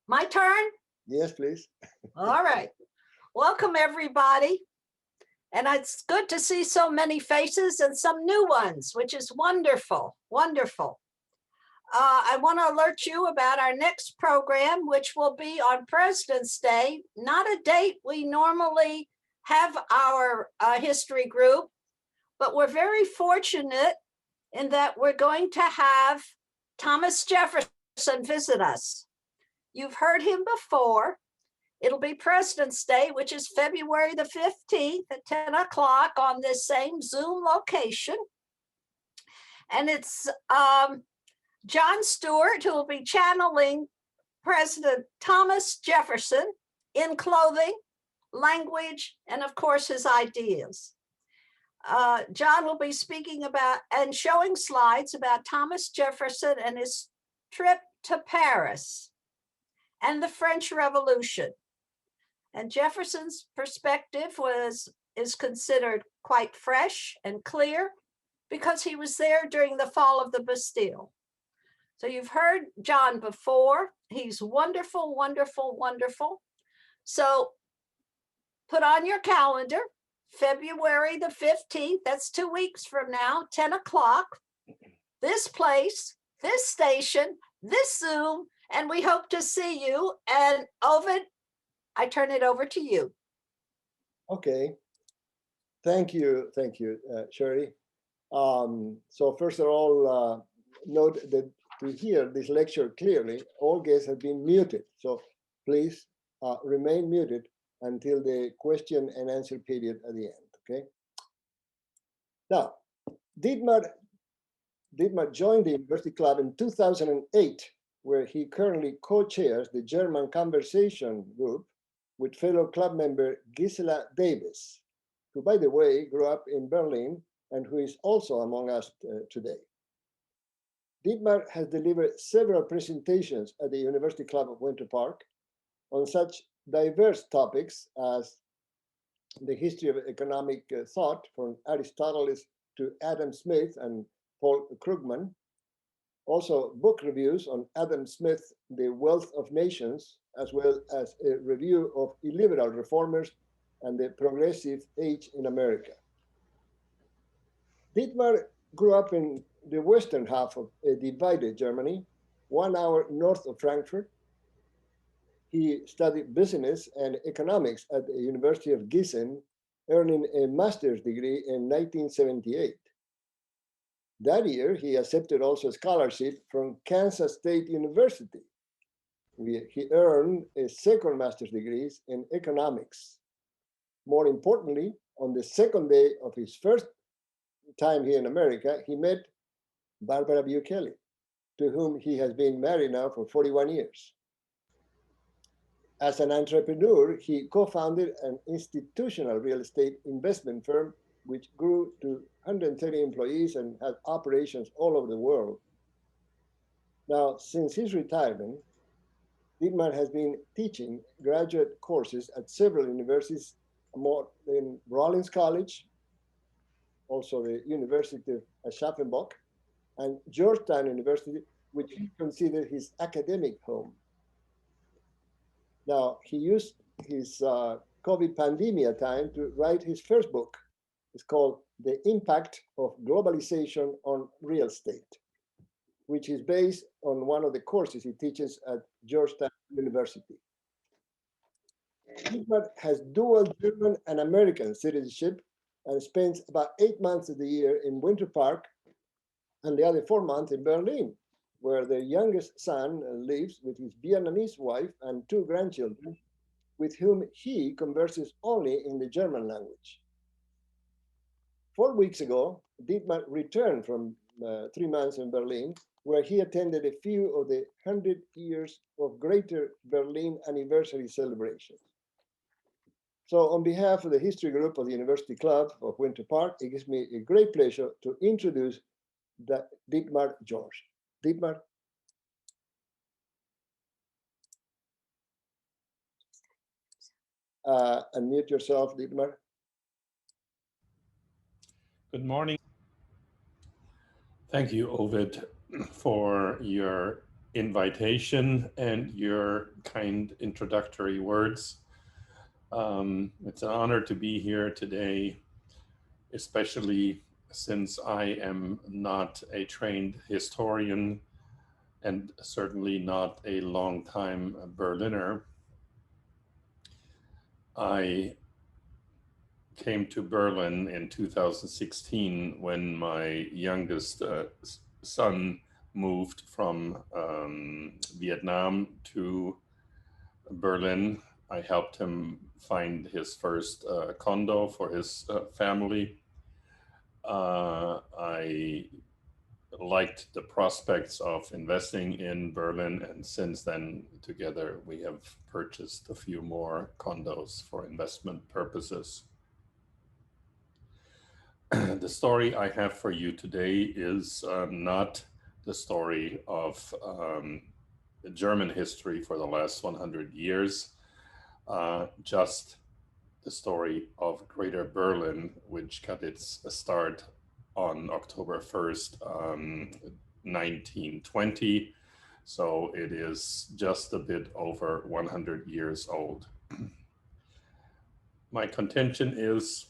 My turn? Yes, please. All right. Welcome, everybody. And it's good to see so many faces and some new ones, which is wonderful, wonderful. I want to alert you about our next program, which will be on President's Day, not a date we normally have our history group, but we're very fortunate in that we're going to have Thomas Jefferson visit us. You've heard him before. It'll be President's Day, which is February the 15th at 10 o'clock on this same Zoom location. And it's John Stewart, who will be channeling President Thomas Jefferson in clothing, language, and of course, his ideas. John will be speaking about and showing slides about Thomas Jefferson and his trip to Paris and the French Revolution. And Jefferson's perspective is considered quite fresh and clear because he was there during the fall of the Bastille. So you've heard John before. He's wonderful, wonderful, wonderful. So put on your calendar, February the 15th, that's 2 weeks from now, 10 o'clock, this place, this station, this Zoom, and we hope to see you. And Ovid, I turn it over to you. Okay. Thank you, Sherry. So first of all, note that to hear this lecture clearly, all guests have been muted. So please remain muted until the question and answer period at the end, okay? Now, Dietmar joined the University Club in 2008, where he currently co-chairs the German Conversation Group with fellow club member Gisela Davis, who, by the way, grew up in Berlin and who is also among us today. Dietmar has delivered several presentations at the University Club of Winter Park on such diverse topics as the history of economic thought from Aristotle to Adam Smith and Paul Krugman, also book reviews on Adam Smith, The Wealth of Nations, as well as a review of illiberal reformers and the progressive age in America. Dietmar grew up in the western half of a divided Germany, 1 hour north of Frankfurt. He studied business and economics at the University of Gießen, earning a master's degree in 1978. That year, he accepted also a scholarship from Kansas State University. He earned a second master's degree in economics. More importantly, on the second day of his first time here in America, he met Barbara Bukelly, to whom he has been married now for 41 years. As an entrepreneur, he co-founded an institutional real estate investment firm which grew to 130 employees and has operations all over the world. Now, since his retirement, Dietmar has been teaching graduate courses at several universities, more in Rollins College, also the University of Aschaffenburg, and Georgetown University, which he considered his academic home. Now, he used his COVID pandemic time to write his first book. It's called The Impact of Globalization on Real Estate, which is based on one of the courses he teaches at Georgetown University. Dietmar has dual German and American citizenship and spends about 8 months of the year in Winter Park and the other 4 months in Berlin, where their youngest son lives with his Vietnamese wife and 2 grandchildren, with whom he converses only in the German language. 4 weeks ago, Dietmar returned from 3 months in Berlin, where he attended a few of the 100 years of Greater Berlin anniversary celebrations. So on behalf of the History Group of the University Club of Winter Park, it gives me a great pleasure to introduce Dietmar George. Dietmar. Unmute yourself, Dietmar. Good morning. Thank you, Ovid, for your invitation and your kind introductory words. It's an honor to be here today, especially since I am not a trained historian and certainly not a longtime Berliner. I came to Berlin in 2016 when my youngest son moved from Vietnam to Berlin. I helped him find his first condo for his family. I liked the prospects of investing in Berlin, and since then, together, we have purchased a few more condos for investment purposes. The story I have for you today is not the story of German history for the last 100 years, just the story of Greater Berlin, which got its start on October 1st, 1920. So it is just a bit over 100 years old. My contention is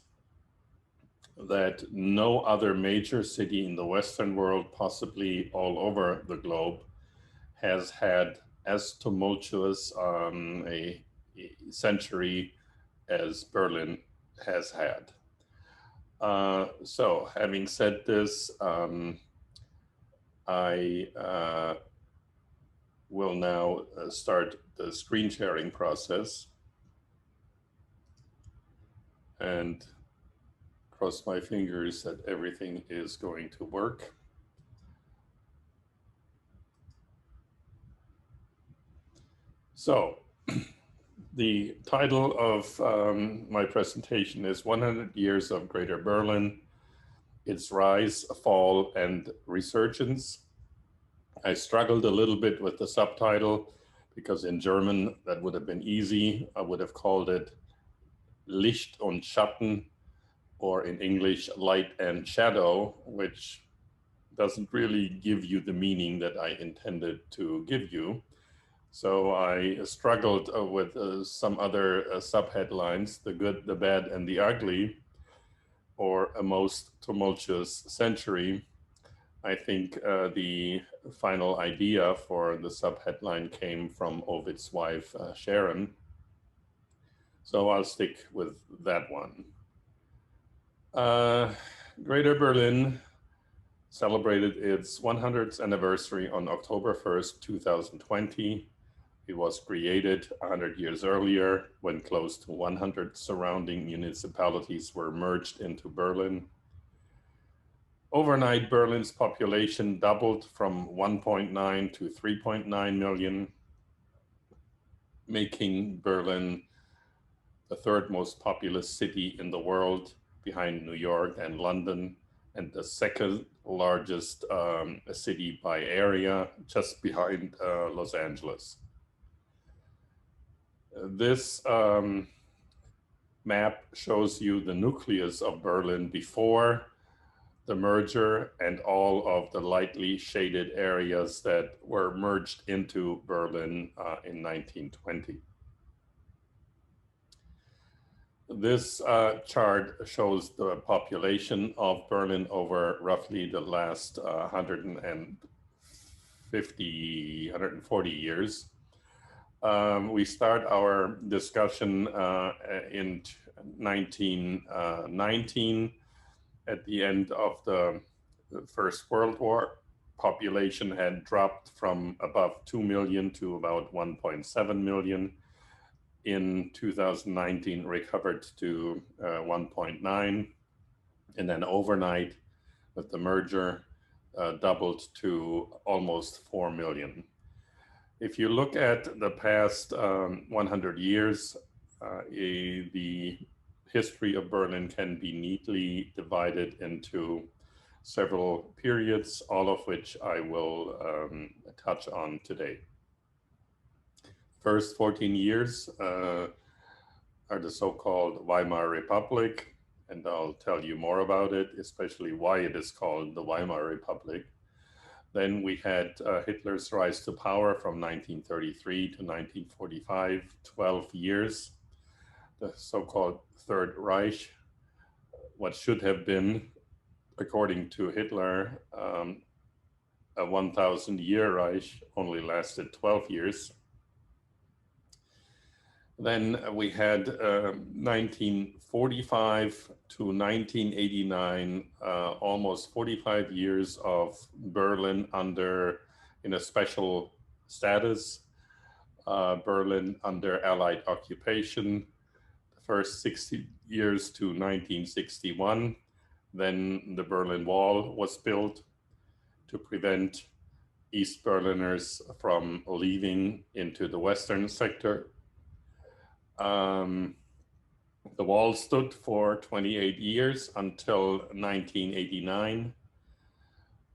that no other major city in the Western world, possibly all over the globe, has had as tumultuous a century as Berlin has had. So having said this, I will now start the screen sharing process and cross my fingers that everything is going to work. So the title of my presentation is 100 Years of Greater Berlin, Its Rise, Fall, and Resurgence. I struggled a little bit with the subtitle because in German that would have been easy. I would have called it Licht und Schatten, or in English, Light and Shadow, which doesn't really give you the meaning that I intended to give you. So I struggled with some other subheadlines, The Good, the Bad, and the Ugly, or A Most Tumultuous Century. I think the final idea for the subheadline came from Ovid's wife, Sharon. So I'll stick with that one. Greater Berlin celebrated its 100th anniversary on October 1st, 2020. It was created 100 years earlier when close to 100 surrounding municipalities were merged into Berlin. Overnight, Berlin's population doubled from 1.9 to 3.9 million, making Berlin the third most populous city in the world, behind New York and London, and the second largest city by area, just behind Los Angeles. This map shows you the nucleus of Berlin before the merger and all of the lightly shaded areas that were merged into Berlin in 1920. This chart shows the population of Berlin over roughly the last 140 years. We start our discussion in 1919. At the end of the First World War, population had dropped from above 2 million to about 1.7 million. In 2019, recovered to 1.9, and then overnight, with the merger, doubled to almost 4 million. If you look at the past 100 years, the history of Berlin can be neatly divided into several periods, all of which I will touch on today. First 14 years are the so-called Weimar Republic, and I'll tell you more about it, especially why it is called the Weimar Republic. Then we had Hitler's rise to power from 1933 to 1945, 12 years, the so-called Third Reich, what should have been, according to Hitler, a 1,000-year Reich, only lasted 12 years. Then we had 1945 to 1989, almost 45 years of Berlin in a special status, Berlin under Allied occupation, the first 60 years to 1961. Then the Berlin Wall was built to prevent East Berliners from leaving into the Western sector. The wall stood for 28 years until 1989.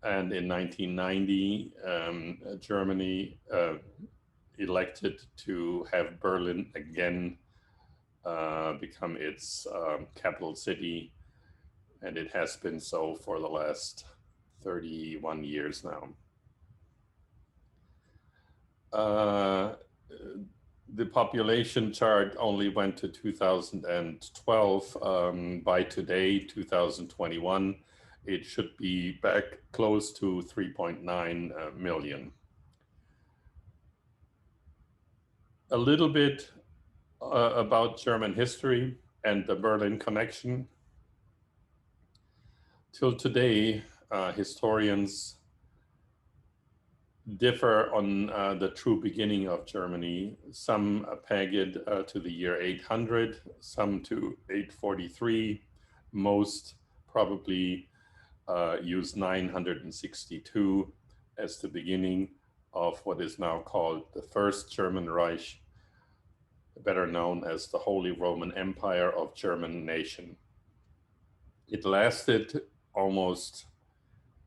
And in 1990, Germany elected to have Berlin again become its capital city. And it has been so for the last 31 years now. The population chart only went to 2012. By today, 2021, it should be back close to 3.9 million. A little bit about German history and the Berlin connection. Till today, historians differ on the true beginning of Germany. Some peg it to the year 800, some to 843. Most probably use 962 as the beginning of what is now called the First German Reich, better known as the Holy Roman Empire of German nation. It lasted almost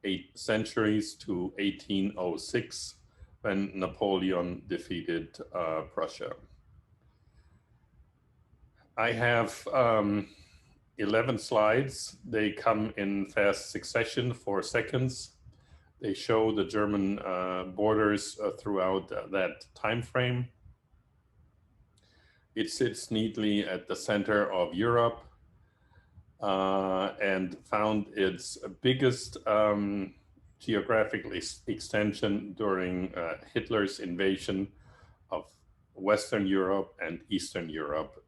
8 centuries to 1806, when Napoleon defeated Prussia. I have 11 slides. They come in fast succession, 4 seconds. They show the German borders throughout that time frame. It sits neatly at the center of Europe. And found its biggest geographical extension during Hitler's invasion of Western Europe and Eastern Europe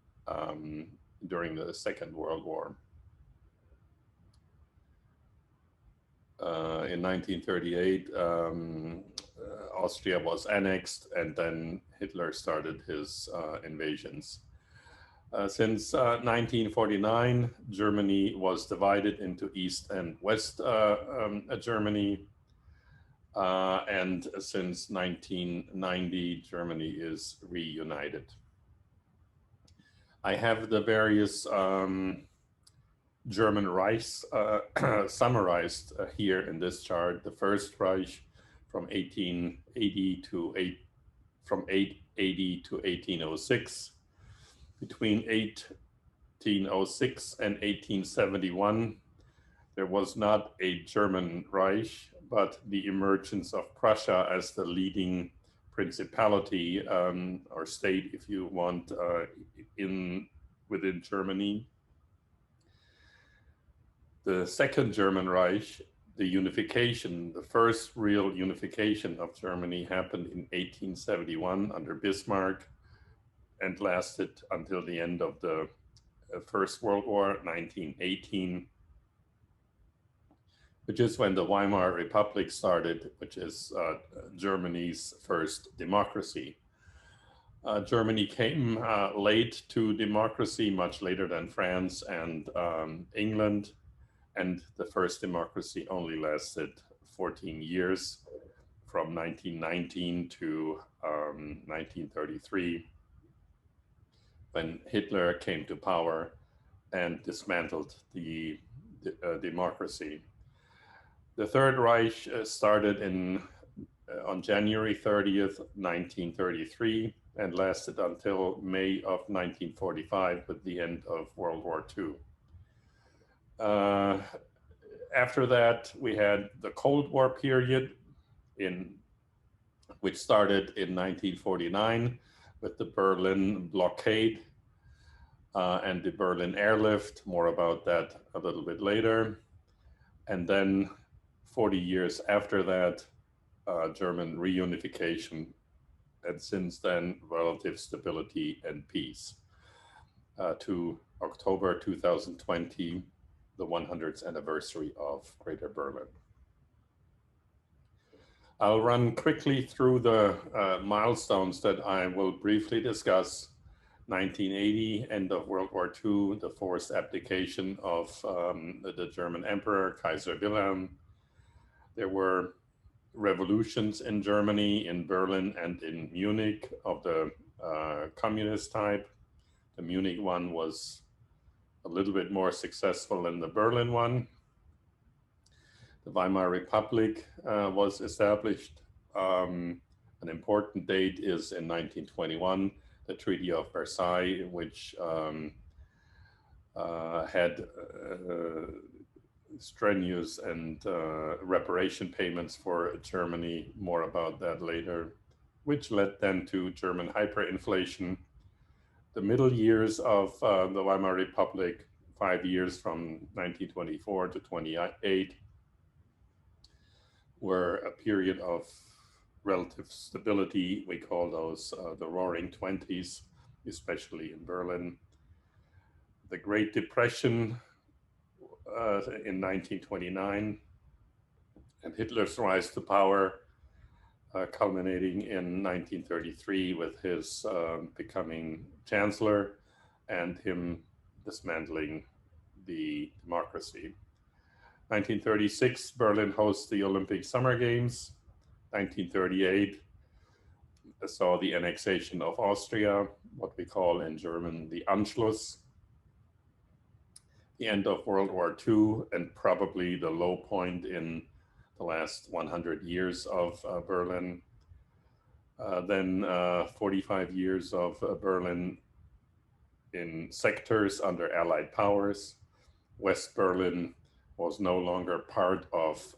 during the Second World War. In 1938, Austria was annexed, and then Hitler started his invasions. Since 1949, Germany was divided into East and West Germany. And since 1990, Germany is reunited. I have the various German Reichs summarized here in this chart. The First Reich from 1880 to 1806. Between 1806 and 1871, there was not a German Reich, but the emergence of Prussia as the leading principality or state, if you want, within Germany. The Second German Reich, the unification, the first real unification of Germany, happened in 1871 under Bismarck, and lasted until the end of the First World War, 1918, which is when the Weimar Republic started, which is Germany's first democracy. Germany came late to democracy, much later than France and England, and the first democracy only lasted 14 years, from 1919 to 1933. When Hitler came to power and dismantled the democracy. The Third Reich started on January 30th, 1933, and lasted until May of 1945 with the end of World War II. After that, we had the Cold War period, which started in 1949 with the Berlin blockade and the Berlin airlift. More about that a little bit later. And then 40 years after that, German reunification, and since then, relative stability and peace. To October 2020, the 100th anniversary of Greater Berlin. I'll run quickly through the milestones that I will briefly discuss. 1980, end of World War II, the forced abdication of the German Emperor, Kaiser Wilhelm. There were revolutions in Germany, in Berlin and in Munich of the communist type. The Munich one was a little bit more successful than the Berlin one. The Weimar Republic was established. An important date is in 1921, the Treaty of Versailles, which had strenuous and reparation payments for Germany. More about that later, which led then to German hyperinflation. The middle years of the Weimar Republic, 5 years from 1924 to 28, were a period of relative stability. We call those the Roaring Twenties, especially in Berlin. The Great Depression in 1929, and Hitler's rise to power, culminating in 1933 with his becoming chancellor and him dismantling the democracy. 1936, Berlin hosts the Olympic Summer Games. 1938 saw the annexation of Austria, what we call in German the Anschluss. The end of World War II, and probably the low point in the last 100 years of Berlin. Then 45 years of Berlin in sectors under Allied powers. West Berlin was no longer part of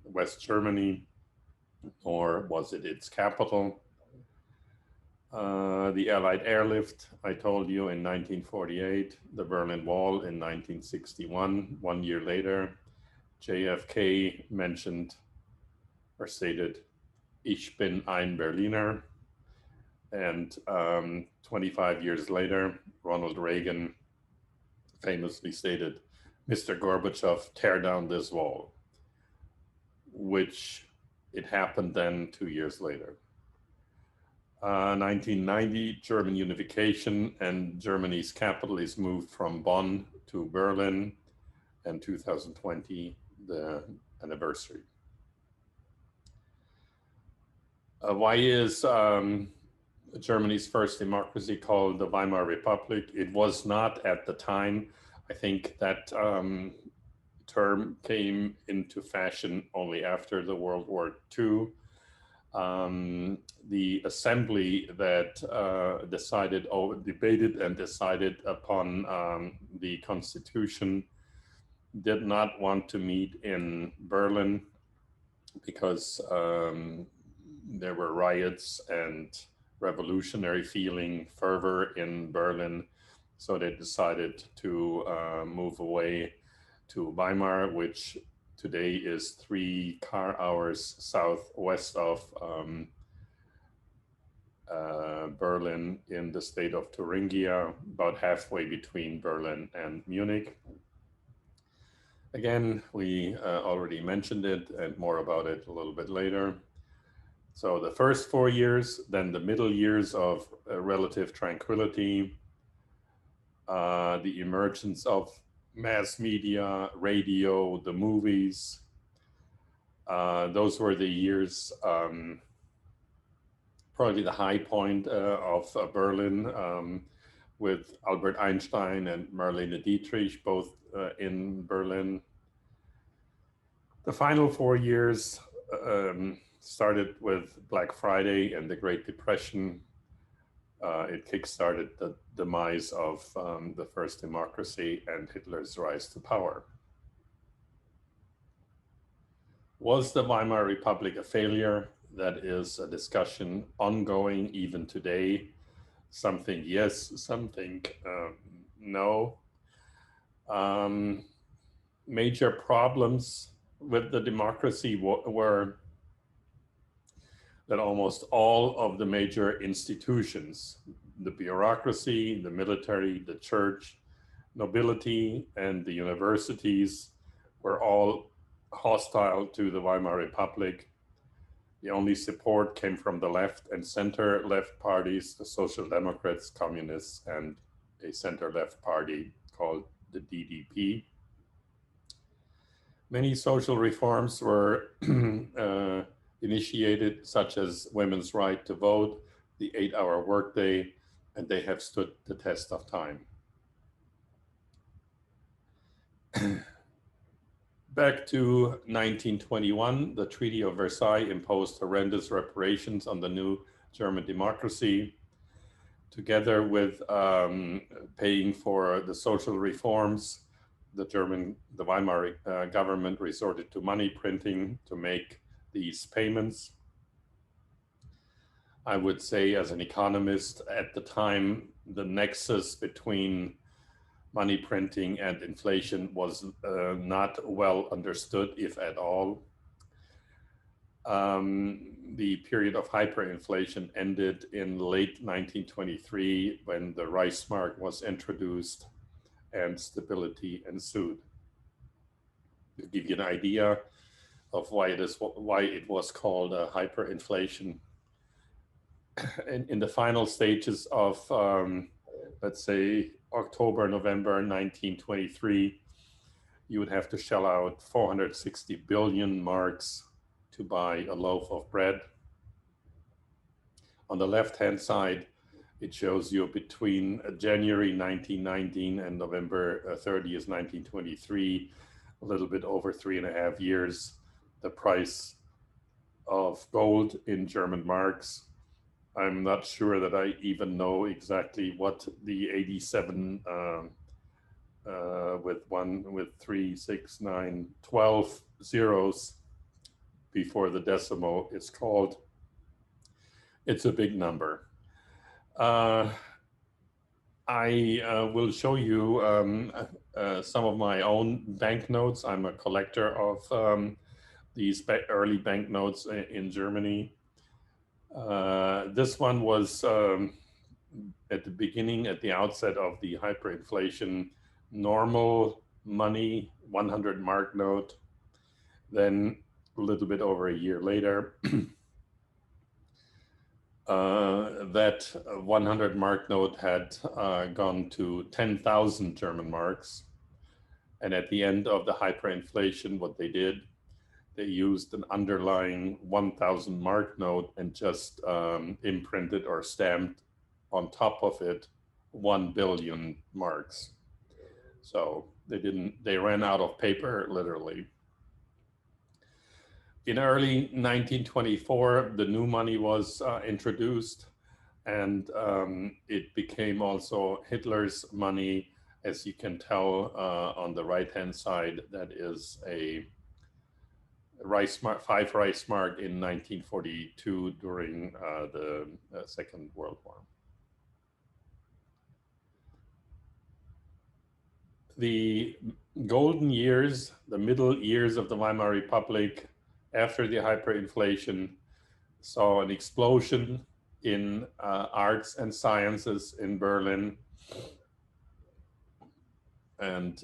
West Germany, nor was it its capital. The Allied airlift, I told you, in 1948, the Berlin Wall in 1961, 1 year later. JFK mentioned or stated, "Ich bin ein Berliner." And 25 years later, Ronald Reagan famously stated, "Mr. Gorbachev, tear down this wall," which it happened then 2 years later. 1990, German unification, and Germany's capital is moved from Bonn to Berlin, and 2020, the anniversary. Why is Germany's first democracy called the Weimar Republic? It was not at the time. I think that term came into fashion only after the World War II. The assembly that debated and decided upon the constitution did not want to meet in Berlin because there were riots and revolutionary feeling, fervor in Berlin. So they decided to move away to Weimar, which today is 3 car hours southwest of Berlin in the state of Thuringia, about halfway between Berlin and Munich. Again, we already mentioned it, and more about it a little bit later. So the first 4 years, then the middle years of relative tranquility, the emergence of mass media, radio, the movies. Those were the years, probably the high point of Berlin, with Albert Einstein and Marlene Dietrich, both in Berlin. The final 4 years started with Black Friday and the Great Depression. It kickstarted the demise of the first democracy and Hitler's rise to power. Was the Weimar Republic a failure? That is a discussion ongoing even today. Some think yes, some think no. Major problems with the democracy were that almost all of the major institutions, the bureaucracy, the military, the church, nobility, and the universities were all hostile to the Weimar Republic. The only support came from the left and center left parties, the Social Democrats, Communists, and a center left party called the DDP. Many social reforms were initiated, such as women's right to vote, the 8-hour workday, and they have stood the test of time. Back to 1921, the Treaty of Versailles imposed horrendous reparations on the new German democracy, together with paying for the social reforms. The Weimar government resorted to money printing to make these payments. I would say, as an economist at the time, the nexus between money printing and inflation was not well understood, if at all. The period of hyperinflation ended in late 1923 when the Reichsmark was introduced and stability ensued. To give you an idea of why it was called hyperinflation, in the final stages of, let's say, October, November 1923, you would have to shell out 460 billion marks to buy a loaf of bread. On the left-hand side, it shows you between January 1919 and November 30th, 1923, a little bit over 3.5 years, the price of gold in German marks. I'm not sure that I even know exactly what the 87 with 3, 6, 9, 12 zeros before the decimal is called. It's a big number. I will show you some of my own banknotes. I'm a collector of these early banknotes in Germany. This one was at the beginning, at the outset of the hyperinflation, normal money, 100 mark note. Then a little bit over a year later, that 100 mark note had gone to 10,000 German marks. And at the end of the hyperinflation, what they did, they used an underlying 1,000 mark note and just imprinted or stamped on top of it 1 billion marks. So they ran out of paper, literally. In early 1924, the new money was introduced, and it became also Hitler's money. As you can tell on the right-hand side, that is a Reichsmark, 5 Reichsmark in 1942 during the Second World War. The golden years, the middle years of the Weimar Republic, after the hyperinflation, saw an explosion in arts and sciences in Berlin. And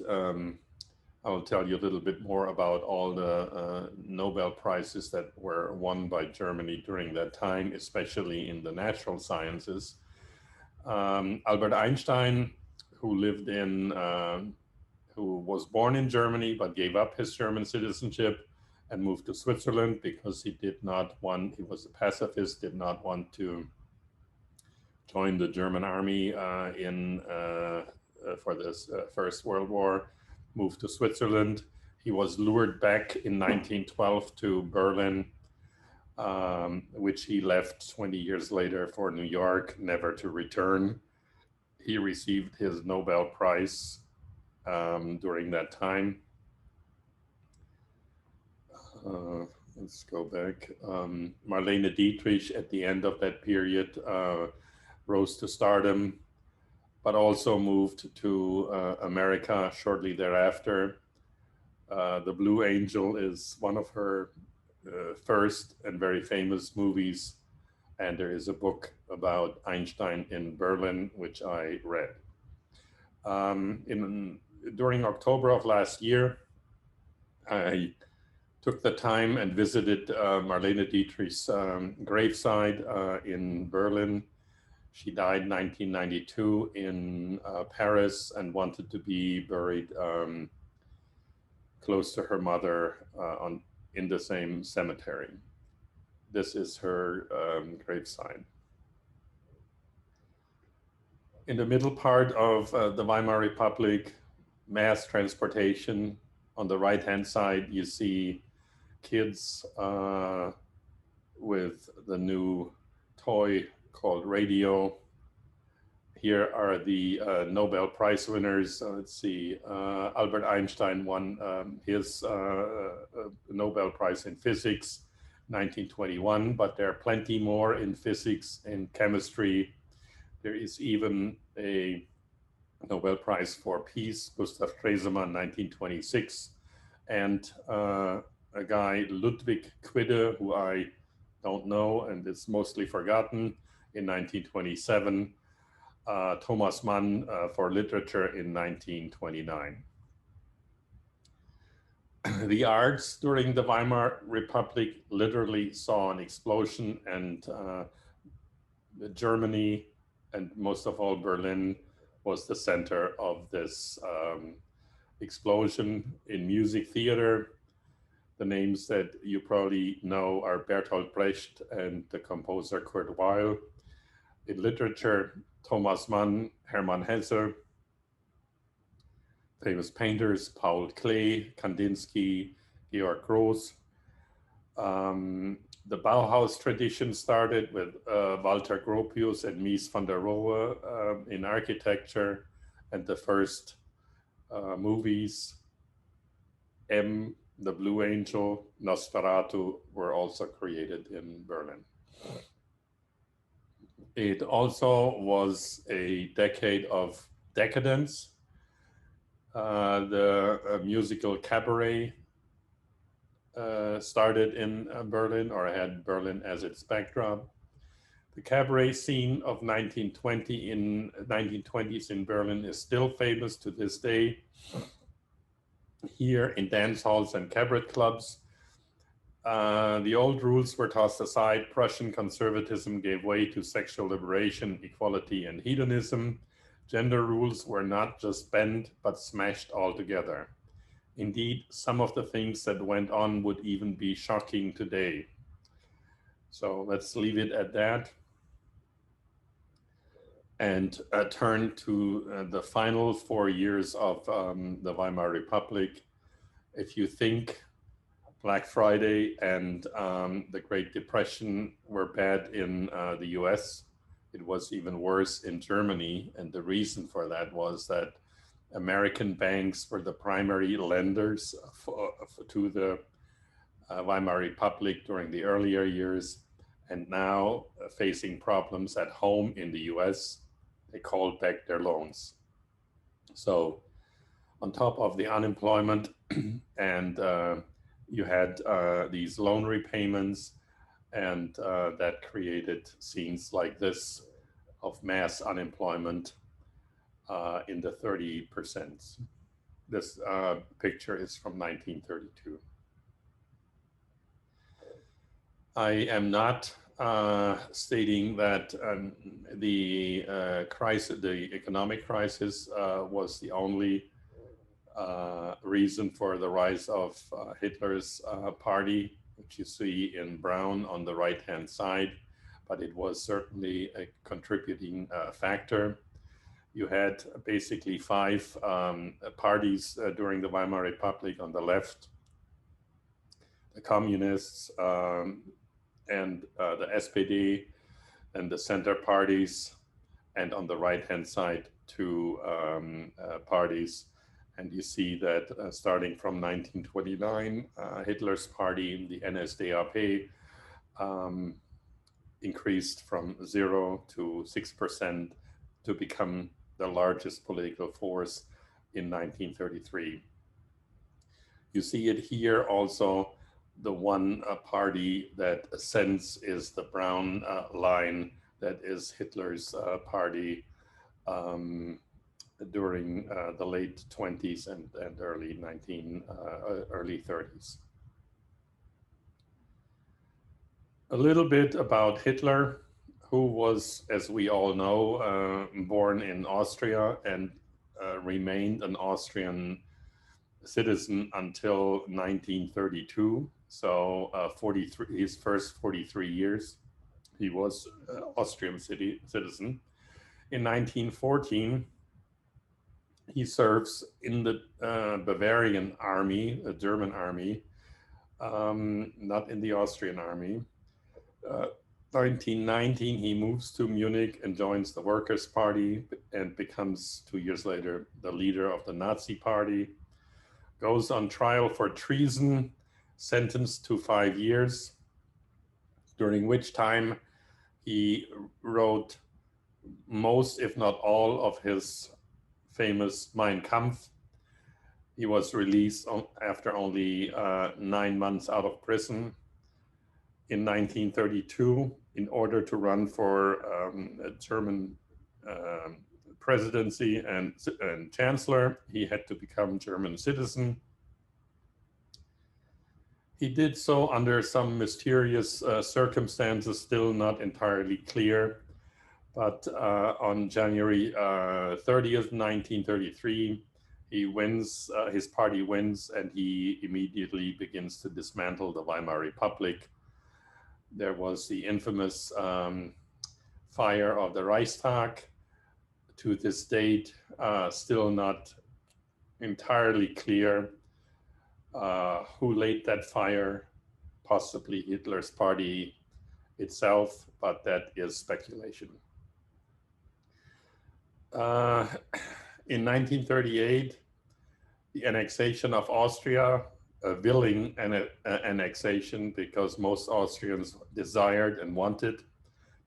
I will tell you a little bit more about all the Nobel Prizes that were won by Germany during that time, especially in the natural sciences. Albert Einstein, who was born in Germany but gave up his German citizenship and moved to Switzerland because he was a pacifist, did not want to join the German army for this First World War, moved to Switzerland. He was lured back in 1912 to Berlin, which he left 20 years later for New York, never to return. He received his Nobel Prize during that time. let's go back. Marlene Dietrich at the end of that period rose to stardom, but also moved to America shortly thereafter. The Blue Angel is one of her first and very famous movies. And there is a book about Einstein in Berlin, which I read. During October of last year, I took the time and visited Marlene Dietrich's graveside in Berlin. She died in 1992 in Paris and wanted to be buried close to her mother in the same cemetery. This is her graveside. In the middle part of the Weimar Republic, mass transportation. On the right-hand side, you see kids with the new toy called radio. Here are the Nobel Prize winners. Let's see, Albert Einstein won his Nobel Prize in Physics, 1921, but there are plenty more in physics and chemistry. There is even a Nobel Prize for Peace, Gustav Stresemann, 1926, and a guy, Ludwig Quidde, who I don't know and is mostly forgotten, in 1927. Thomas Mann for literature in 1929. The arts during the Weimar Republic literally saw an explosion, and Germany, and most of all Berlin, was the center of this explosion in music theater. The names that you probably know are Bertolt Brecht and the composer Kurt Weill. In literature, Thomas Mann, Hermann Hesse. Famous painters, Paul Klee, Kandinsky, Georg Gross. The Bauhaus tradition started with Walter Gropius and Mies van der Rohe in architecture, and the first movies, M, The Blue Angel, Nosferatu, were also created in Berlin. It also was a decade of decadence. The musical cabaret started in Berlin, or had Berlin as its backdrop. The cabaret scene of 1920s in Berlin is still famous to this day. Here in dance halls and cabaret clubs, the old rules were tossed aside. Prussian conservatism gave way to sexual liberation, equality, and hedonism. Gender rules were not just bent, but smashed altogether. Indeed, some of the things that went on would even be shocking today. So let's leave it at that and turn to the final 4 years of the Weimar Republic. If you think Black Friday and the Great Depression were bad in the US, it was even worse in Germany. And the reason for that was that American banks were the primary lenders to the Weimar Republic during the earlier years. And now facing problems at home in the US, they called back their loans. So on top of the unemployment and you had these loan repayments, and that created scenes like this of mass unemployment in the 30%. This picture is from 1932. I am not stating that the economic crisis was the only reason for the rise of Hitler's party, which you see in brown on the right-hand side, but it was certainly a contributing factor. You had basically 5 parties during the Weimar Republic. On the left, the communists and the SPD and the center parties, and on the right-hand side, 2 parties, And you see that starting from 1929, Hitler's party, the NSDAP, increased from 0 to 6% to become the largest political force in 1933. You see it here also, the one party that ascends is the brown line, that is Hitler's party during the late 20s and early 30s. A little bit about Hitler, who was, as we all know, born in Austria and remained an Austrian citizen until 1932. So 43, his first 43 years, he was Austrian citizen. In 1914, he serves in the Bavarian army, a German army, not in the Austrian army. 1919, he moves to Munich and joins the Workers' Party and becomes 2 years later the leader of the Nazi Party. Goes on trial for treason, sentenced to 5 years, during which time he wrote most, if not all, of his famous Mein Kampf. He was released after only 9 months out of prison. In 1932, in order to run for a German presidency and chancellor, he had to become German citizen. He did so under some mysterious circumstances, still not entirely clear. But on January 30th, 1933, he wins, his party wins, and he immediately begins to dismantle the Weimar Republic. There was the infamous fire of the Reichstag. To this date, still not entirely clear who laid that fire, possibly Hitler's party itself, but that is speculation. In 1938, the annexation of Austria, a willing annexation, because most Austrians desired and wanted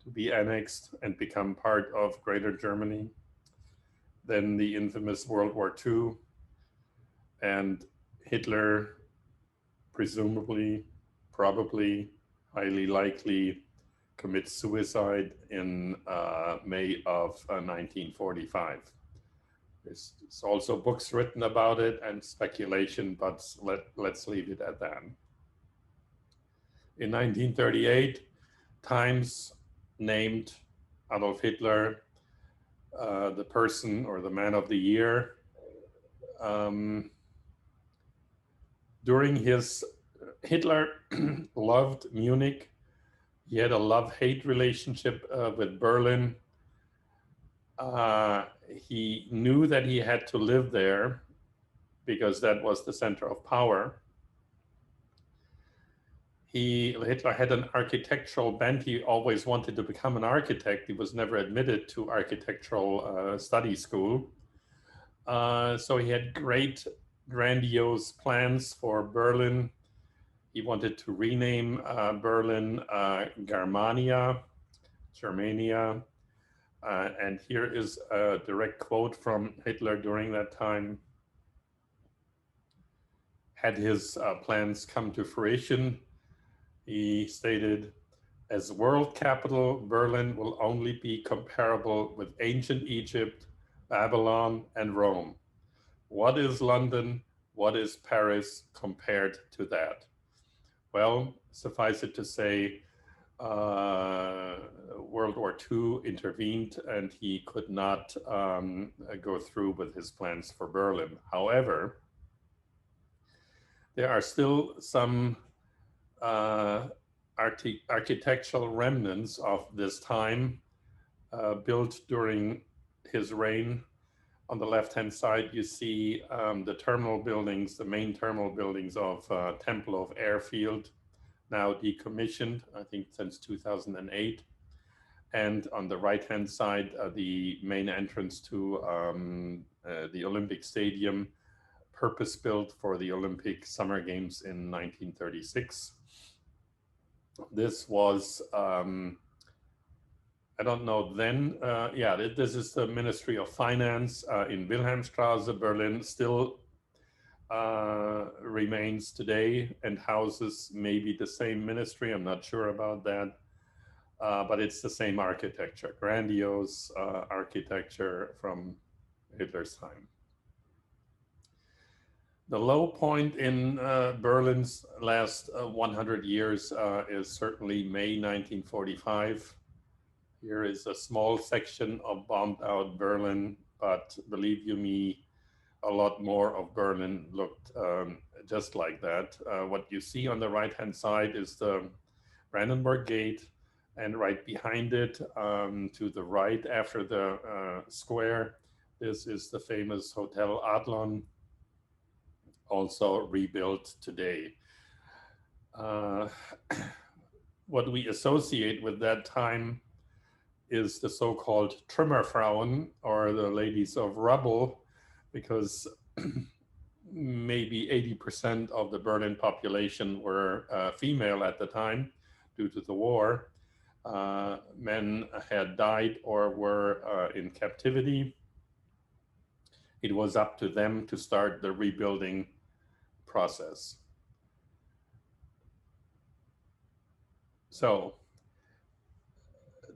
to be annexed and become part of Greater Germany. Then the infamous World War II, and Hitler presumably, probably, highly likely commits suicide in May of 1945. There's also books written about it and speculation, but let's leave it at that. In 1938, Times named Adolf Hitler the person or the man of the year. During his, Hitler loved Munich. He had a love-hate relationship with Berlin. He knew that he had to live there because that was the center of power. Hitler had an architectural bent. He always wanted to become an architect. He was never admitted to architectural study school. So he had great, grandiose plans for Berlin. He wanted to rename Berlin Germania. And here is a direct quote from Hitler during that time. Had his plans come to fruition, he stated, as world capital, Berlin will only be comparable with ancient Egypt, Babylon, and Rome. What is London? What is Paris compared to that? Well, suffice it to say, World War II intervened and he could not go through with his plans for Berlin. However, there are still some architectural remnants of this time built during his reign. On the left-hand side, you see the terminal buildings, the main terminal buildings of Tempelhof Airfield, now decommissioned, I think since 2008. And on the right-hand side, the main entrance to the Olympic Stadium, purpose-built for the Olympic Summer Games in 1936. This was, I don't know then, yeah, this is the Ministry of Finance in Wilhelmstraße, Berlin, still remains today and houses maybe the same ministry. I'm not sure about that, but it's the same architecture, grandiose architecture from Hitler's time. The low point in Berlin's last 100 years is certainly May 1945. Here is a small section of bombed out Berlin, but believe you me, a lot more of Berlin looked just like that. What you see on the right-hand side is the Brandenburg Gate, and right behind it, to the right after the square, this is the famous Hotel Adlon, also rebuilt today. What we associate with that time is the so-called Trümmerfrauen, or the ladies of rubble, because maybe 80% of the Berlin population were female at the time due to the war. Men had died or were in captivity. It was up to them to start the rebuilding process. So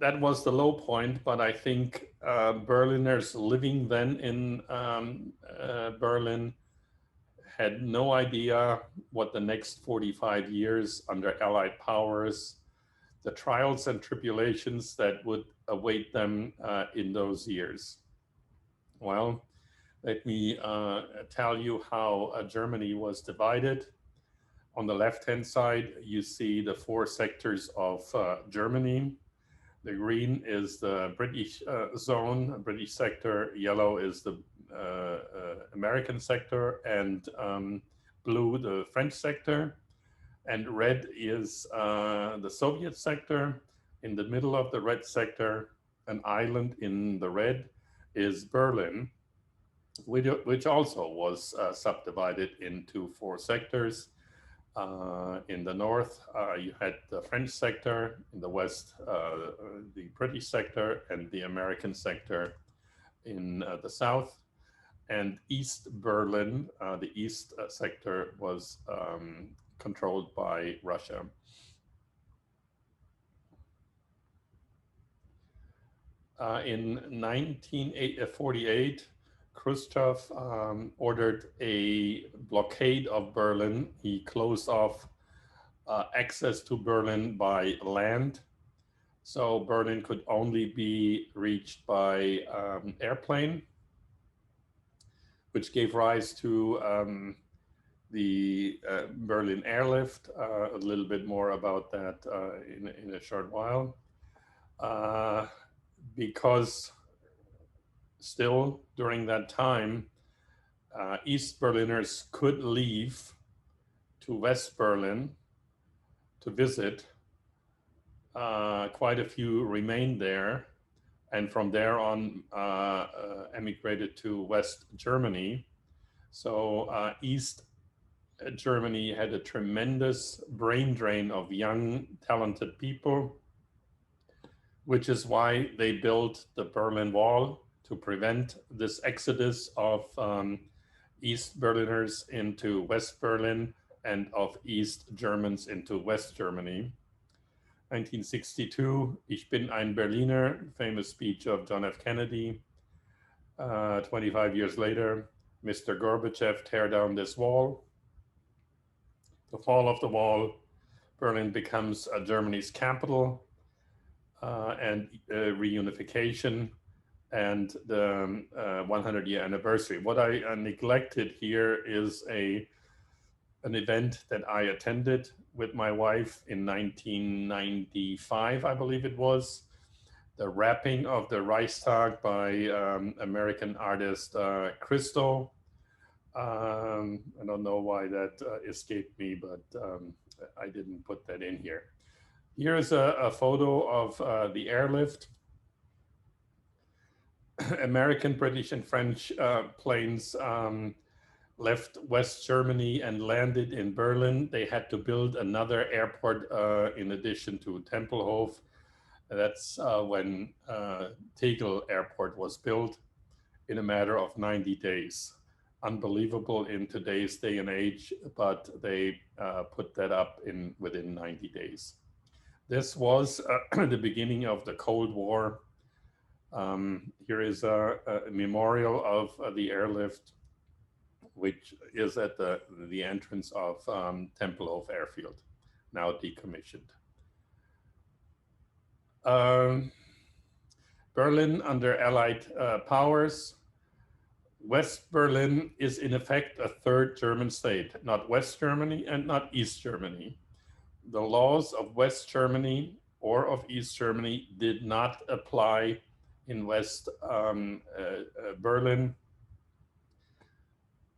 that was the low point, but I think Berliners living then in Berlin had no idea what the next 45 years under Allied powers, the trials and tribulations that would await them in those years. Well, let me tell you how Germany was divided. On the left-hand side, you see the 4 sectors of Germany. The green is the British zone, British sector. Yellow is the American sector, and blue, the French sector. And red is the Soviet sector. In the middle of the red sector, an island in the red, is Berlin, which also was subdivided into 4 sectors. In the north, you had the French sector, in the west, the British sector, and the American sector in the south. And East Berlin, the east sector, was controlled by Russia. In 1948, Khrushchev ordered a blockade of Berlin. He closed off access to Berlin by land. So Berlin could only be reached by airplane, which gave rise to the Berlin airlift. A little bit more about that in a short while. Because still during that time, East Berliners could leave to West Berlin to visit. Quite a few remained there, and from there on emigrated to West Germany. So East Germany had a tremendous brain drain of young, talented people, which is why they built the Berlin Wall, to prevent this exodus of East Berliners into West Berlin and of East Germans into West Germany. 1962, Ich bin ein Berliner, famous speech of John F. Kennedy. 25 years later, Mr. Gorbachev, tear down this wall. The fall of the wall, Berlin becomes Germany's capital, and reunification, and the 100-year anniversary. What I neglected here is an event that I attended with my wife in 1995, I believe it was, the wrapping of the Reichstag by American artist Christo. I don't know why that escaped me, but I didn't put that in here. Here's a photo of the airlift. American, British, and French planes left West Germany and landed in Berlin, they had to build another airport in addition to Tempelhof. That's when Tegel Airport was built in a matter of 90 days. Unbelievable in today's day and age, but they put that up within 90 days. This was the beginning of the Cold War. Here is a memorial of the airlift, which is at the entrance of Tempelhof Airfield, now decommissioned. Berlin under Allied powers. West Berlin is in effect a third German state, not West Germany and not East Germany. The laws of West Germany or of East Germany did not apply in West Berlin.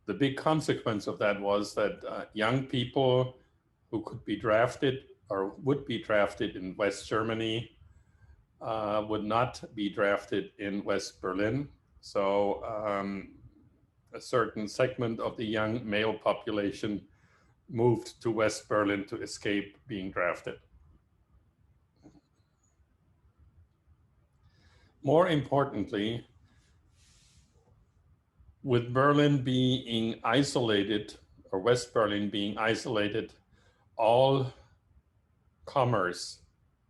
The big consequence of that was that young people who could be drafted or would be drafted in West Germany would not be drafted in West Berlin. So a certain segment of the young male population moved to West Berlin to escape being drafted. More importantly, with Berlin being isolated, or West Berlin being isolated, all commerce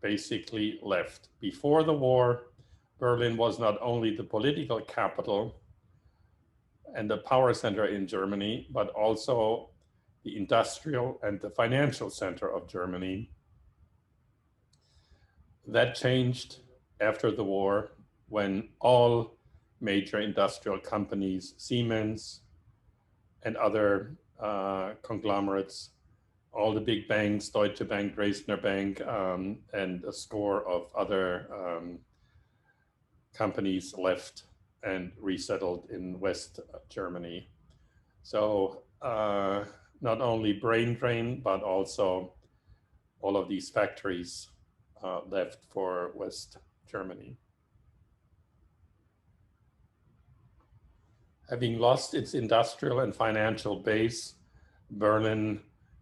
basically left. Before the war, Berlin was not only the political capital and the power center in Germany, but also the industrial and the financial center of Germany. That changed after the war when all major industrial companies, Siemens and other conglomerates, all the big banks, Deutsche Bank, Dresdner Bank, and a score of other companies left and resettled in West Germany. So not only brain drain, but also all of these factories left for West Germany. Having lost its industrial and financial base, Berlin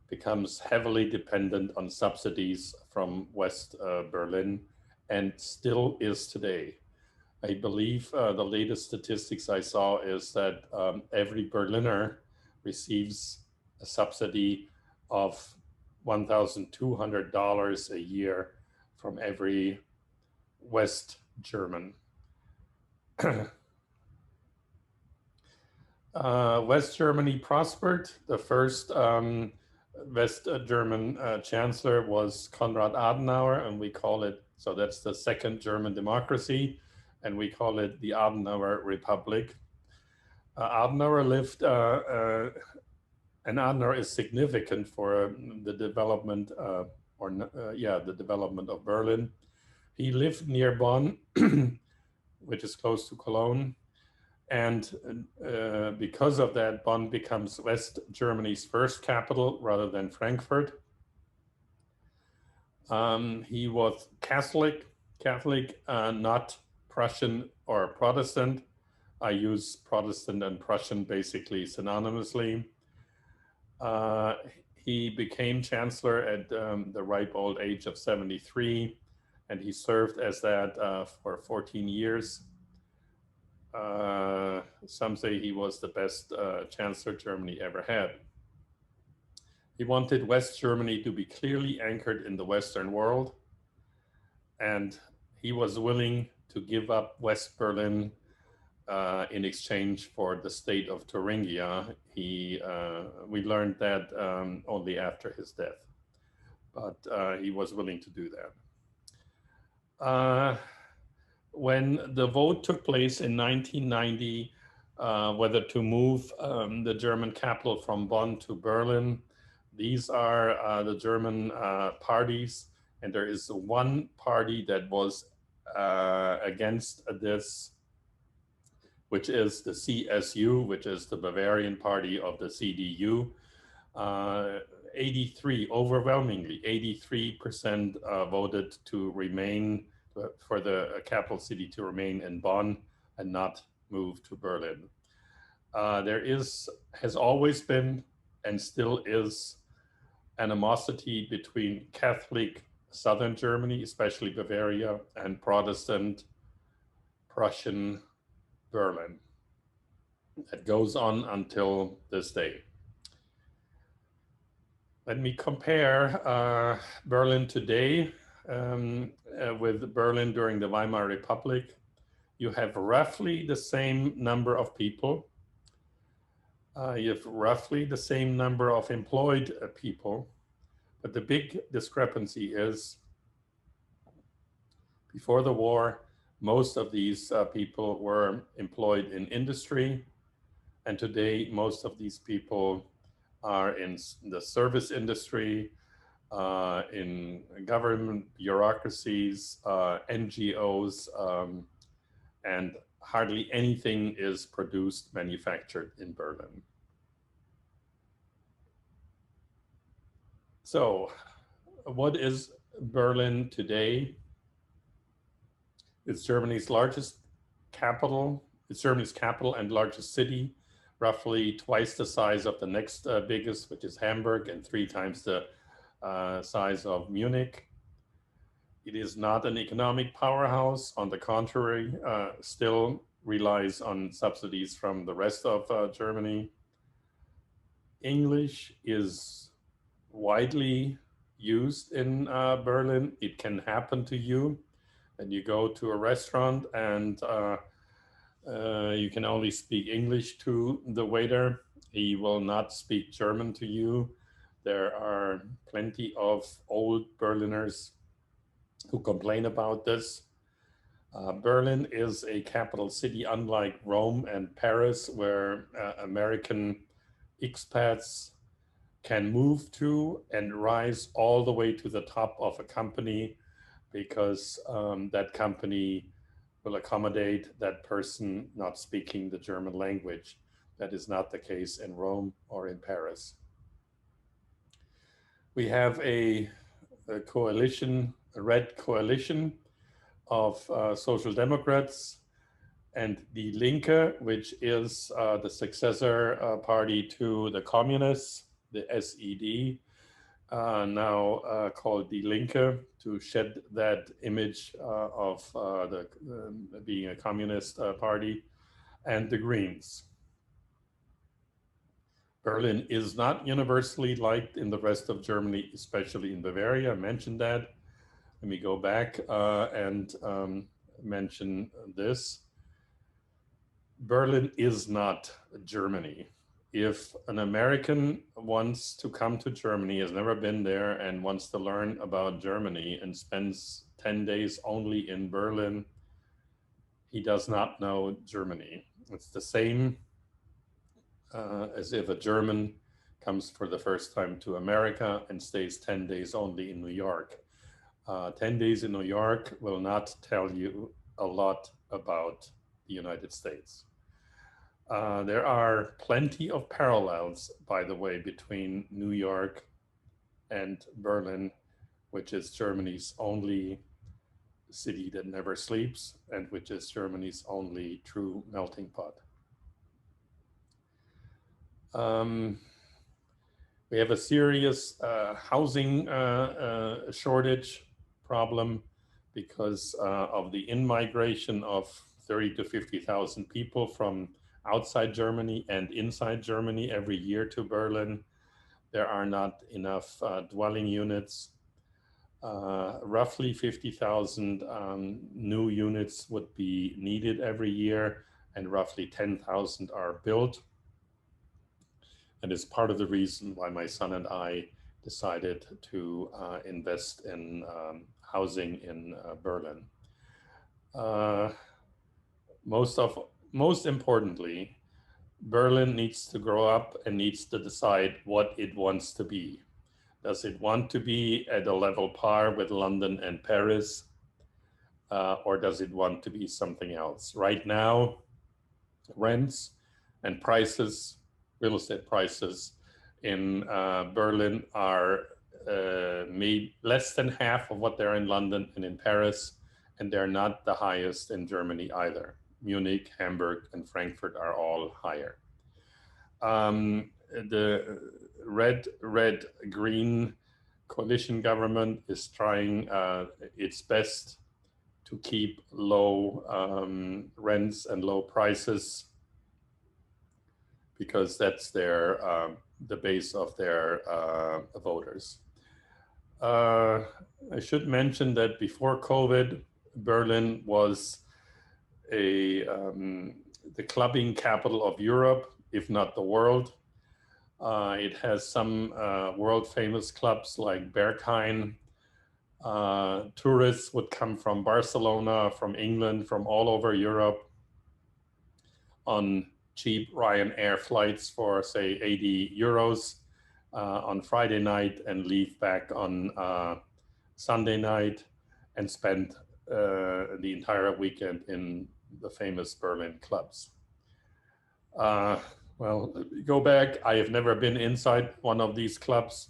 becomes heavily dependent on subsidies from West Berlin, and still is today. I believe the latest statistics I saw is that every Berliner receives a subsidy of $1,200 a year from every West German. West Germany prospered. The first West German chancellor was Konrad Adenauer, and we call it, so that's the second German democracy, and we call it the Adenauer Republic. Adenauer lived, and Adenauer is significant for the development, the development of Berlin. He lived near Bonn, which is close to Cologne. And because of that, Bonn becomes West Germany's first capital rather than Frankfurt. He was Catholic, not Prussian or Protestant. I use Protestant and Prussian basically synonymously. He became chancellor at the ripe old age of 73, and he served as that for 14 years. Some say he was the best chancellor Germany ever had. He wanted West Germany to be clearly anchored in the Western world, and he was willing to give up West Berlin in exchange for the state of Thuringia. We learned that only after his death, but he was willing to do that. When the vote took place in 1990, whether to move the German capital from Bonn to Berlin, these are the German parties, and there is one party that was against this, which is the CSU, which is the Bavarian party of the CDU. overwhelmingly, 83% voted to remain, for the capital city to remain in Bonn and not move to Berlin. There has always been and still is animosity between Catholic southern Germany, especially Bavaria, and Protestant Prussian Berlin. That goes on until this day. Let me compare Berlin today with Berlin during the Weimar Republic. You have roughly the same number of people. You have roughly the same number of employed people. But the big discrepancy is before the war, most of these people were employed in industry. And today, most of these people are in the service industry, in government bureaucracies, NGOs, and hardly anything is produced, manufactured in Berlin. So, what is Berlin today? It's Germany's largest capital. It's Germany's capital and largest city, roughly twice the size of the next biggest, which is Hamburg, and 3 times the size of Munich. It is not an economic powerhouse. On the contrary, still relies on subsidies from the rest of Germany. English is widely used in Berlin. It can happen to you that you go to a restaurant and you can only speak English to the waiter. He will not speak German to you. There are plenty of old Berliners who complain about this. Berlin is a capital city, unlike Rome and Paris, where American expats can move to and rise all the way to the top of a company because that company will accommodate that person not speaking the German language. That is not the case in Rome or in Paris. We have a coalition, a red coalition of Social Democrats and Die Linke, which is the successor party to the communists, the SED, now called Die Linke, to shed that image of being a communist party, and the Greens. Berlin is not universally liked in the rest of Germany, especially in Bavaria. I mentioned that. Let me go back and mention this. Berlin is not Germany. If an American wants to come to Germany, has never been there, and wants to learn about Germany and spends 10 days only in Berlin, he does not know Germany. It's the same as if a German comes for the first time to America and stays 10 days only in New York. 10 days in New York will not tell you a lot about the United States. There are plenty of parallels, by the way, between New York and Berlin, which is Germany's only city that never sleeps, and which is Germany's only true melting pot. We have a serious housing shortage problem because of the in-migration of 30 to 50,000 people from outside Germany and inside Germany every year to Berlin. There are not enough dwelling units. Roughly 50,000 new units would be needed every year, and roughly 10,000 are built. And it's part of the reason why my son and I decided to invest in housing in Berlin. Most importantly, Berlin needs to grow up and needs to decide what it wants to be. Does it want to be at a level par with London and Paris, or does it want to be something else? Right now, rents and prices, real estate prices in Berlin are maybe less than half of what they're in London and in Paris, and they're not the highest in Germany either. Munich, Hamburg, and Frankfurt are all higher. The red-green coalition government is trying its best to keep low rents and low prices, because that's their the base of their voters. I should mention that before COVID, Berlin was the clubbing capital of Europe, if not the world. It has some world famous clubs like Berghain. Tourists would come from Barcelona, from England, from all over Europe on cheap Ryanair flights for say 80 euros on Friday night and leave back on Sunday night and spend the entire weekend in the famous Berlin clubs. Well, go back. I have never been inside one of these clubs.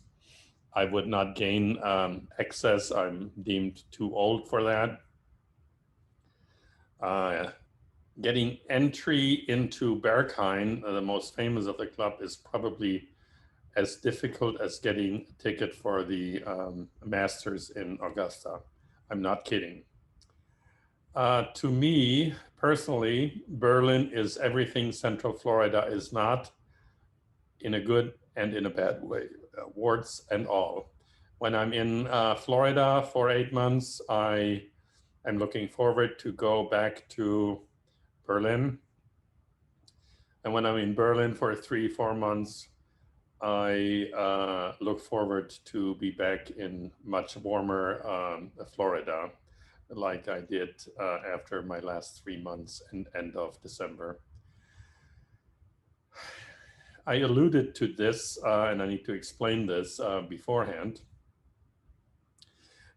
I would not gain access. I'm deemed too old for that. Getting entry into Berghain, the most famous of the club, is probably as difficult as getting a ticket for the Masters in Augusta. I'm not kidding. To me, personally, Berlin is everything Central Florida is not, in a good and in a bad way, warts and all. When I'm in Florida for 8 months, I am looking forward to go back to Berlin. And when I'm in Berlin for 3-4 months, I look forward to be back in much warmer Florida, like I did after my last 3 months and end of December. I alluded to this, and I need to explain this beforehand.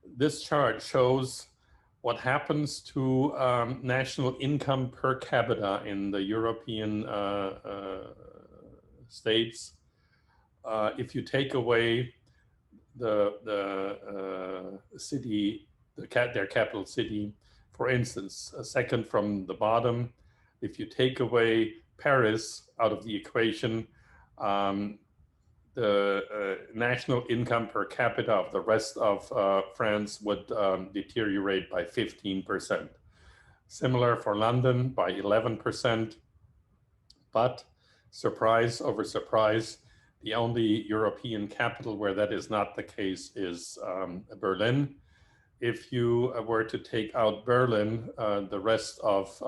This chart shows what happens to national income per capita in the European states if you take away the city, their capital city. For instance, a second from the bottom, if you take away Paris out of the equation, the national income per capita of the rest of France would deteriorate by 15%. Similar for London by 11%. But surprise over surprise, the only European capital where that is not the case is Berlin. If you were to take out Berlin, the rest of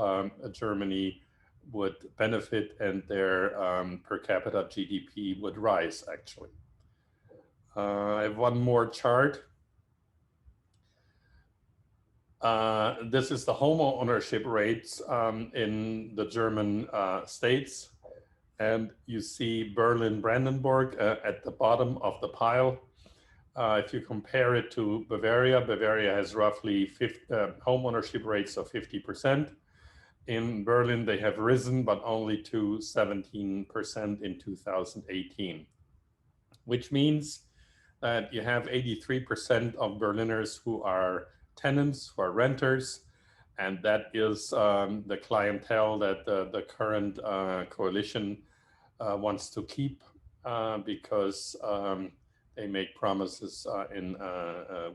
Germany would benefit and their per capita GDP would rise, actually. I have one more chart. This is the home ownership rates in the German states. And you see Berlin-Brandenburg at the bottom of the pile. If you compare it to Bavaria, Bavaria has roughly home ownership rates of 50%. In Berlin, they have risen, but only to 17% in 2018, which means that you have 83% of Berliners who are tenants, who are renters, and that is the clientele that the current coalition wants to keep because they make promises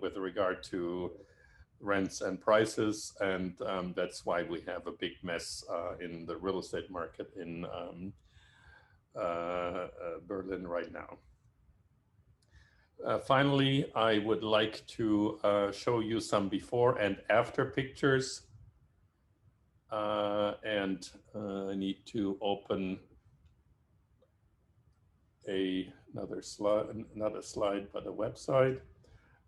with regard to rents and prices, and that's why we have a big mess in the real estate market in Berlin right now. Finally, I would like to show you some before and after pictures. I need to open another slide, but a website,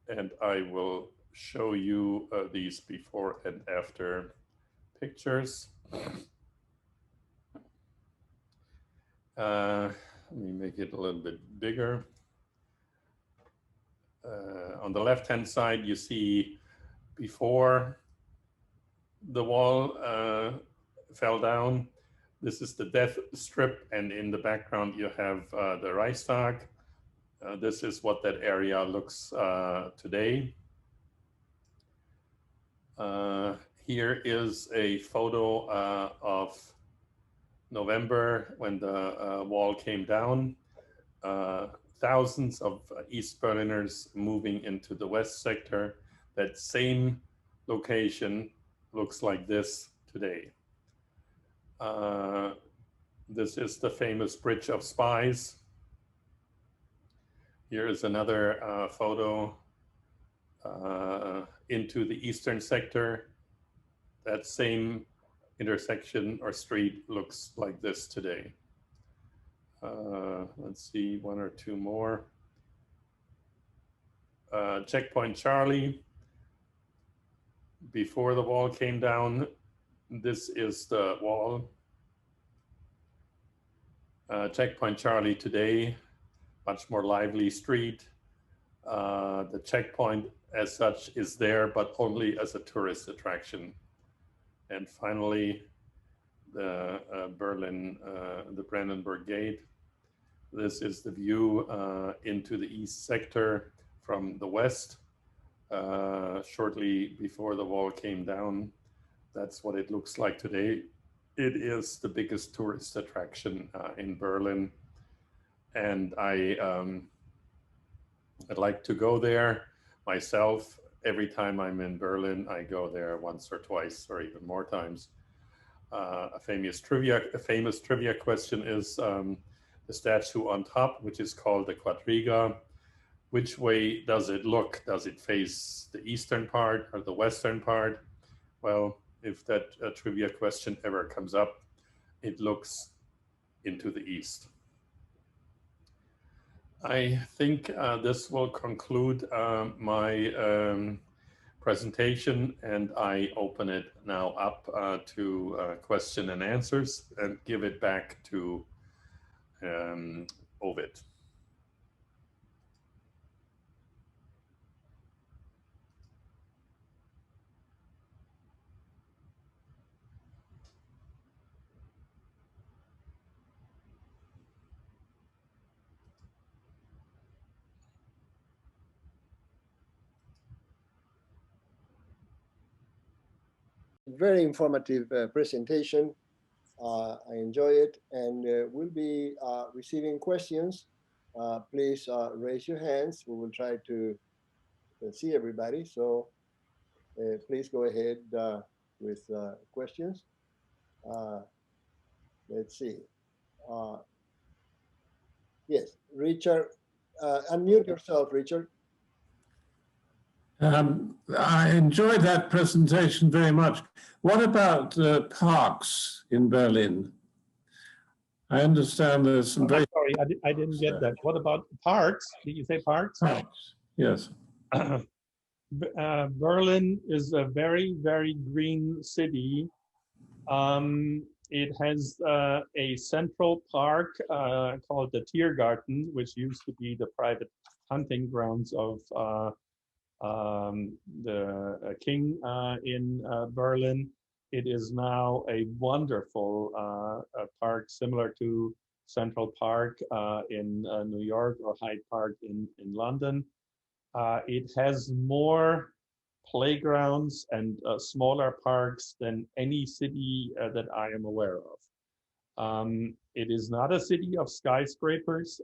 and I will show you these before and after pictures. Let me make it a little bit bigger. On the left-hand side, you see before the wall fell down. This is the death strip, and in the background you have the Reichstag. This is what that area looks today. Here is a photo of November, when the wall came down, thousands of East Berliners moving into the West sector. That same location looks like this today. This is the famous Bridge of Spies. Here is another photo into the eastern sector. That same intersection or street looks like this today. Let's see, one or two more. Checkpoint Charlie. Before the wall came down, this is the wall. Checkpoint Charlie today, much more lively street. The checkpoint as such is there, but only as a tourist attraction. And finally, the Berlin, the Brandenburg Gate. This is the view into the east sector from the west, shortly before the wall came down. That's what it looks like today. It is the biggest tourist attraction in Berlin. And I'd like to go there myself. Every time I'm in Berlin, I go there once or twice or even more times. A famous trivia question is the statue on top, which is called the Quadriga. Which way does it look? Does it face the eastern part or the western part? Well, if that trivia question ever comes up, it looks into the east. I think this will conclude my presentation, and I open it now up to question and answers and give it back to Ovid. Very informative presentation. I enjoy it, and we'll be receiving questions. Please raise your hands. We will try to see everybody. So please go ahead with questions. Let's see. Yes, Richard, unmute yourself, Richard. I enjoyed that presentation very much. What about parks in Berlin? I understand there's some very... Sorry, I didn't get that. What about parks? Did you say parks? Parks, yes. Berlin is a very, very green city. It has a central park called the Tiergarten, which used to be the private hunting grounds of the king in Berlin. It is now a wonderful park, similar to Central Park in New York or Hyde Park in London. It has more playgrounds and smaller parks than any city that I am aware of. It is not a city of skyscrapers.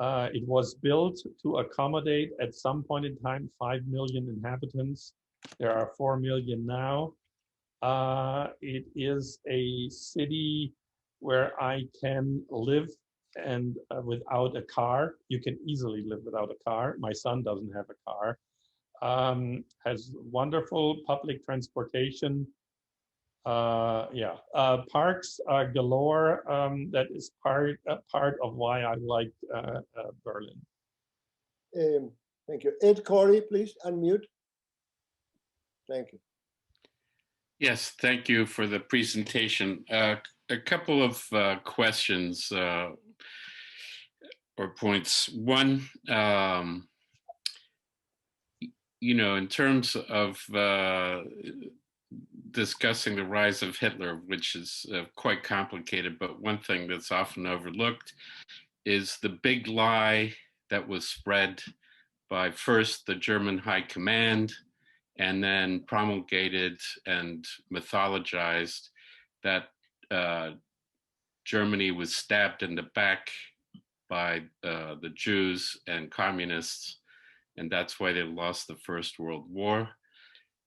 It was built to accommodate at some point in time 5 million inhabitants. There are 4 million now. It is a city where I can live and without a car. You can easily live without a car. My son doesn't have a car. Has wonderful public transportation. Parks are galore. That is part of why I like Berlin. Thank you. Ed Corey, please unmute. Thank you. Yes, thank you for the presentation. A couple of questions or points. One, in terms of discussing the rise of Hitler, which is quite complicated, but one thing that's often overlooked is the big lie that was spread by first the German High Command and then promulgated and mythologized, that Germany was stabbed in the back by the Jews and communists, and that's why they lost the First World War.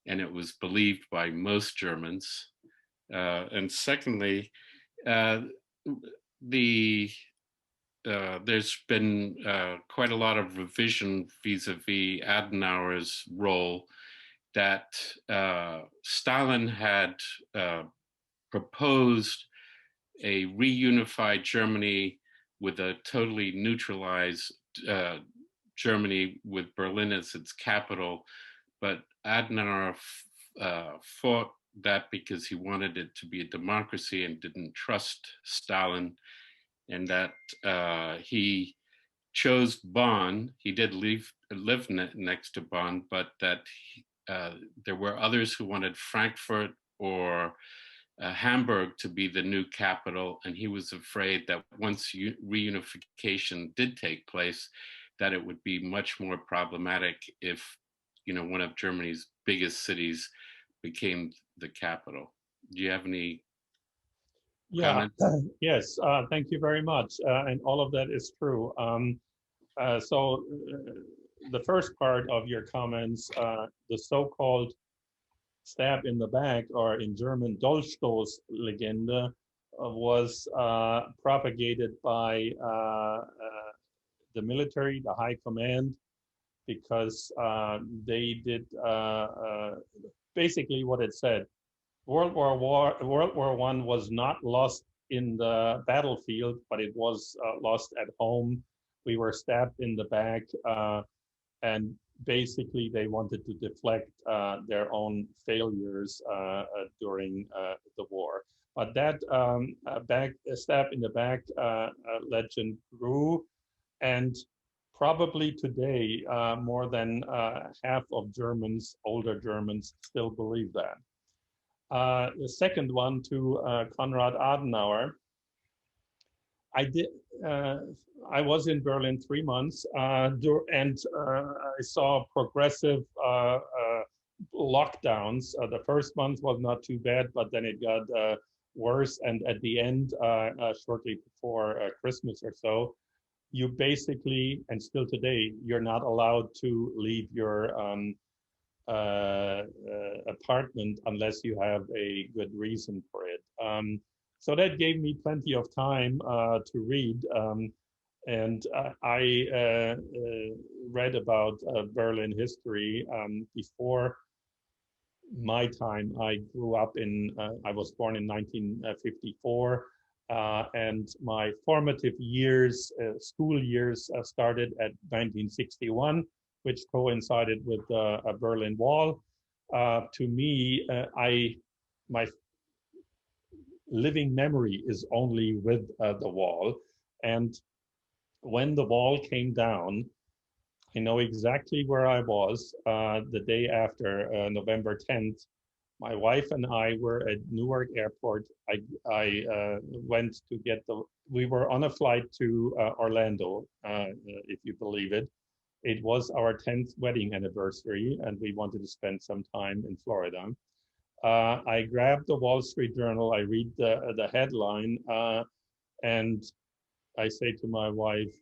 And it was believed by most Germans. And secondly, there's been quite a lot of revision vis-a-vis Adenauer's role, that Stalin had proposed a reunified Germany with a totally neutralized Germany with Berlin as its capital. But Adenauer fought that because he wanted it to be a democracy and didn't trust Stalin, and that he chose Bonn. He did live next to Bonn, but that there were others who wanted Frankfurt or Hamburg to be the new capital, and he was afraid that once reunification did take place, that it would be much more problematic if, one of Germany's biggest cities became the capital. Do you have any comments? Yes, thank you very much. And all of that is true. So the first part of your comments, the so-called stab in the back, or in German Dolchstoßlegende, was propagated by the military, the high command, because they did basically what it said. World War I was not lost in the battlefield, but it was lost at home. We were stabbed in the back, and basically they wanted to deflect their own failures during the war. But that stab in the back legend grew, and probably today more than half of Germans, older Germans, still believe that. The second one, to Konrad Adenauer. I was in Berlin 3 months, and I saw progressive lockdowns. The first month was not too bad, but then it got worse. And at the end, shortly before Christmas or so, you basically, and still today, you're not allowed to leave your apartment unless you have a good reason for it. So that gave me plenty of time to read. And I read about Berlin history before my time. I grew up I was born in 1954. And my formative years, school years, started at 1961, which coincided with the Berlin Wall. To me, my living memory is only with the wall. And when the wall came down, I know exactly where I was the day after, November 10th. My wife and I were at Newark Airport. I went to we were on a flight to Orlando, if you believe it. It was our 10th wedding anniversary, and we wanted to spend some time in Florida. I grabbed the Wall Street Journal. I read the headline, and I say to my wife,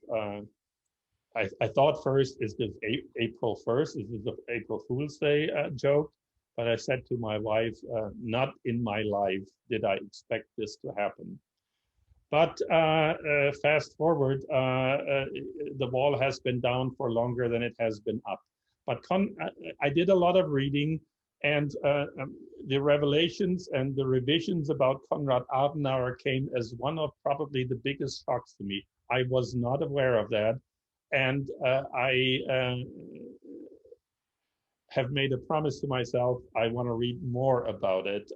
I thought first, is this April 1st? Is this the April Fool's Day joke? But I said to my wife, not in my life did I expect this to happen. But fast forward, the wall has been down for longer than it has been up. But I did a lot of reading, and the revelations and the revisions about Konrad Adenauer came as one of probably the biggest shocks to me. I was not aware of that. And I have made a promise to myself, I want to read more about it.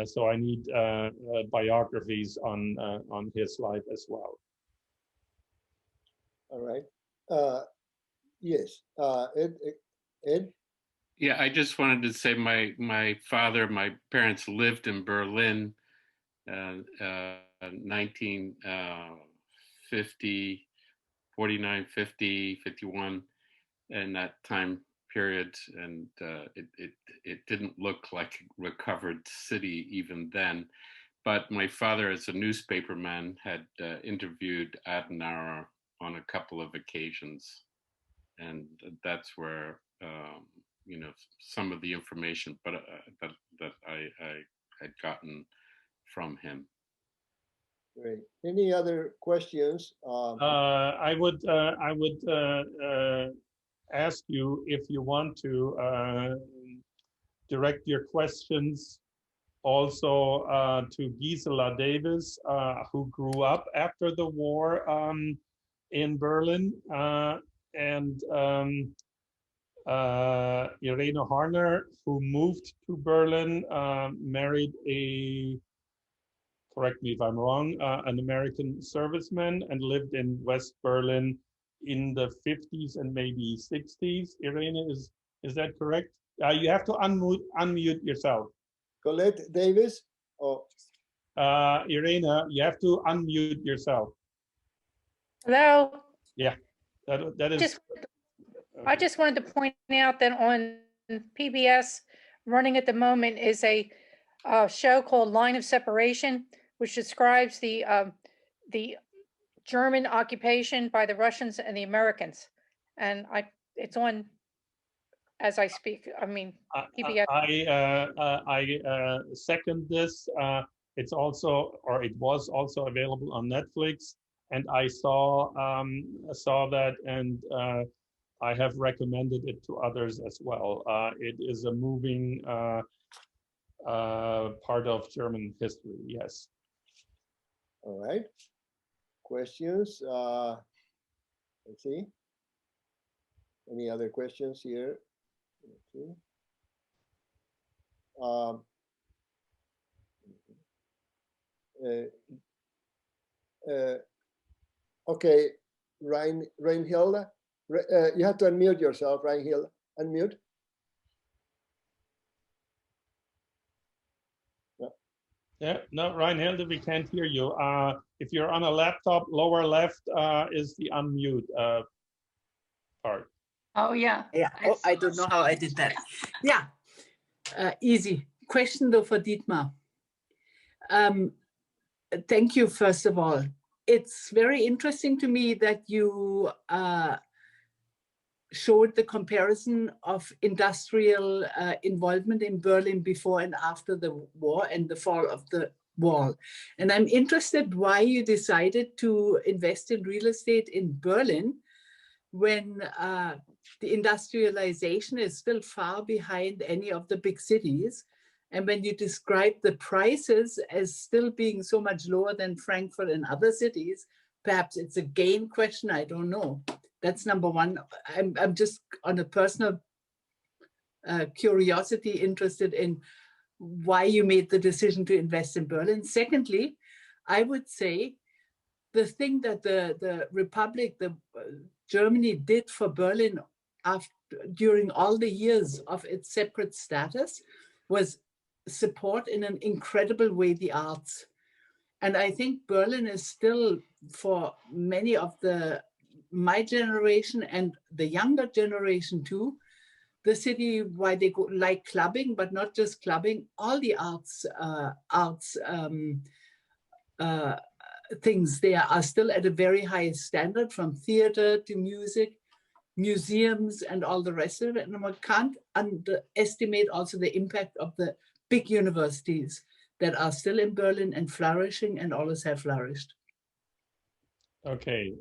So I need biographies on his life as well. All right. Yes. Ed? Yeah, I just wanted to say my parents lived in Berlin, 1950, 49, 50, 51, in that time period, and it didn't look like a recovered city even then. But my father, as a newspaperman, had interviewed Adenauer on a couple of occasions, and that's where you know, some of the information, but that I had gotten from him. Great. Any other questions? I would ask you if you want to direct your questions also to Gisela Davis, who grew up after the war in Berlin, and Irene Horner, who moved to Berlin, married a, correct me if I'm wrong, an American serviceman, and lived in West Berlin in the 50s and maybe 60s. Irene, is that correct? You have to unmute yourself. Colette Davis? Oh, Irene, you have to unmute yourself. Hello. Yeah, that is. I just wanted to point out that on PBS, running at the moment is a show called Line of Separation, which describes the German occupation by the Russians and the Americans, and it's on as I speak. I mean, PBS. I second this. It's also, or it was also available on Netflix, and I saw that, and I have recommended it to others as well. It is a moving part of German history. Yes. all right. Questions? Let's see. Any other questions here? Let's see. Okay, Reinhilde, you have to unmute yourself, Reinhilde. Unmute. Yeah, no, Reinhilde, we can't hear you. If you're on a laptop, lower left is the unmute part. Oh, yeah. Yeah, oh, I don't know how I did that. Yeah, easy. Question though for Dietmar. Thank you, first of all. It's very interesting to me that you showed the comparison of industrial involvement in Berlin before and after the war and the fall of the wall. And I'm interested why you decided to invest in real estate in Berlin when the industrialization is still far behind any of the big cities. And when you describe the prices as still being so much lower than Frankfurt and other cities, perhaps it's a gain question, I don't know. That's number one. I'm just on a personal curiosity interested in why you made the decision to invest in Berlin. Secondly, I would say the thing that the Republic, Germany did for Berlin during all the years of its separate status was support in an incredible way the arts. And I think Berlin is still, for many of my generation and the younger generation too, the city why they go like clubbing, but not just clubbing, all the arts things there are still at a very high standard, from theater to music, museums and all the rest of it. And one can't underestimate also the impact of the big universities that are still in Berlin and flourishing and always have flourished. Okay.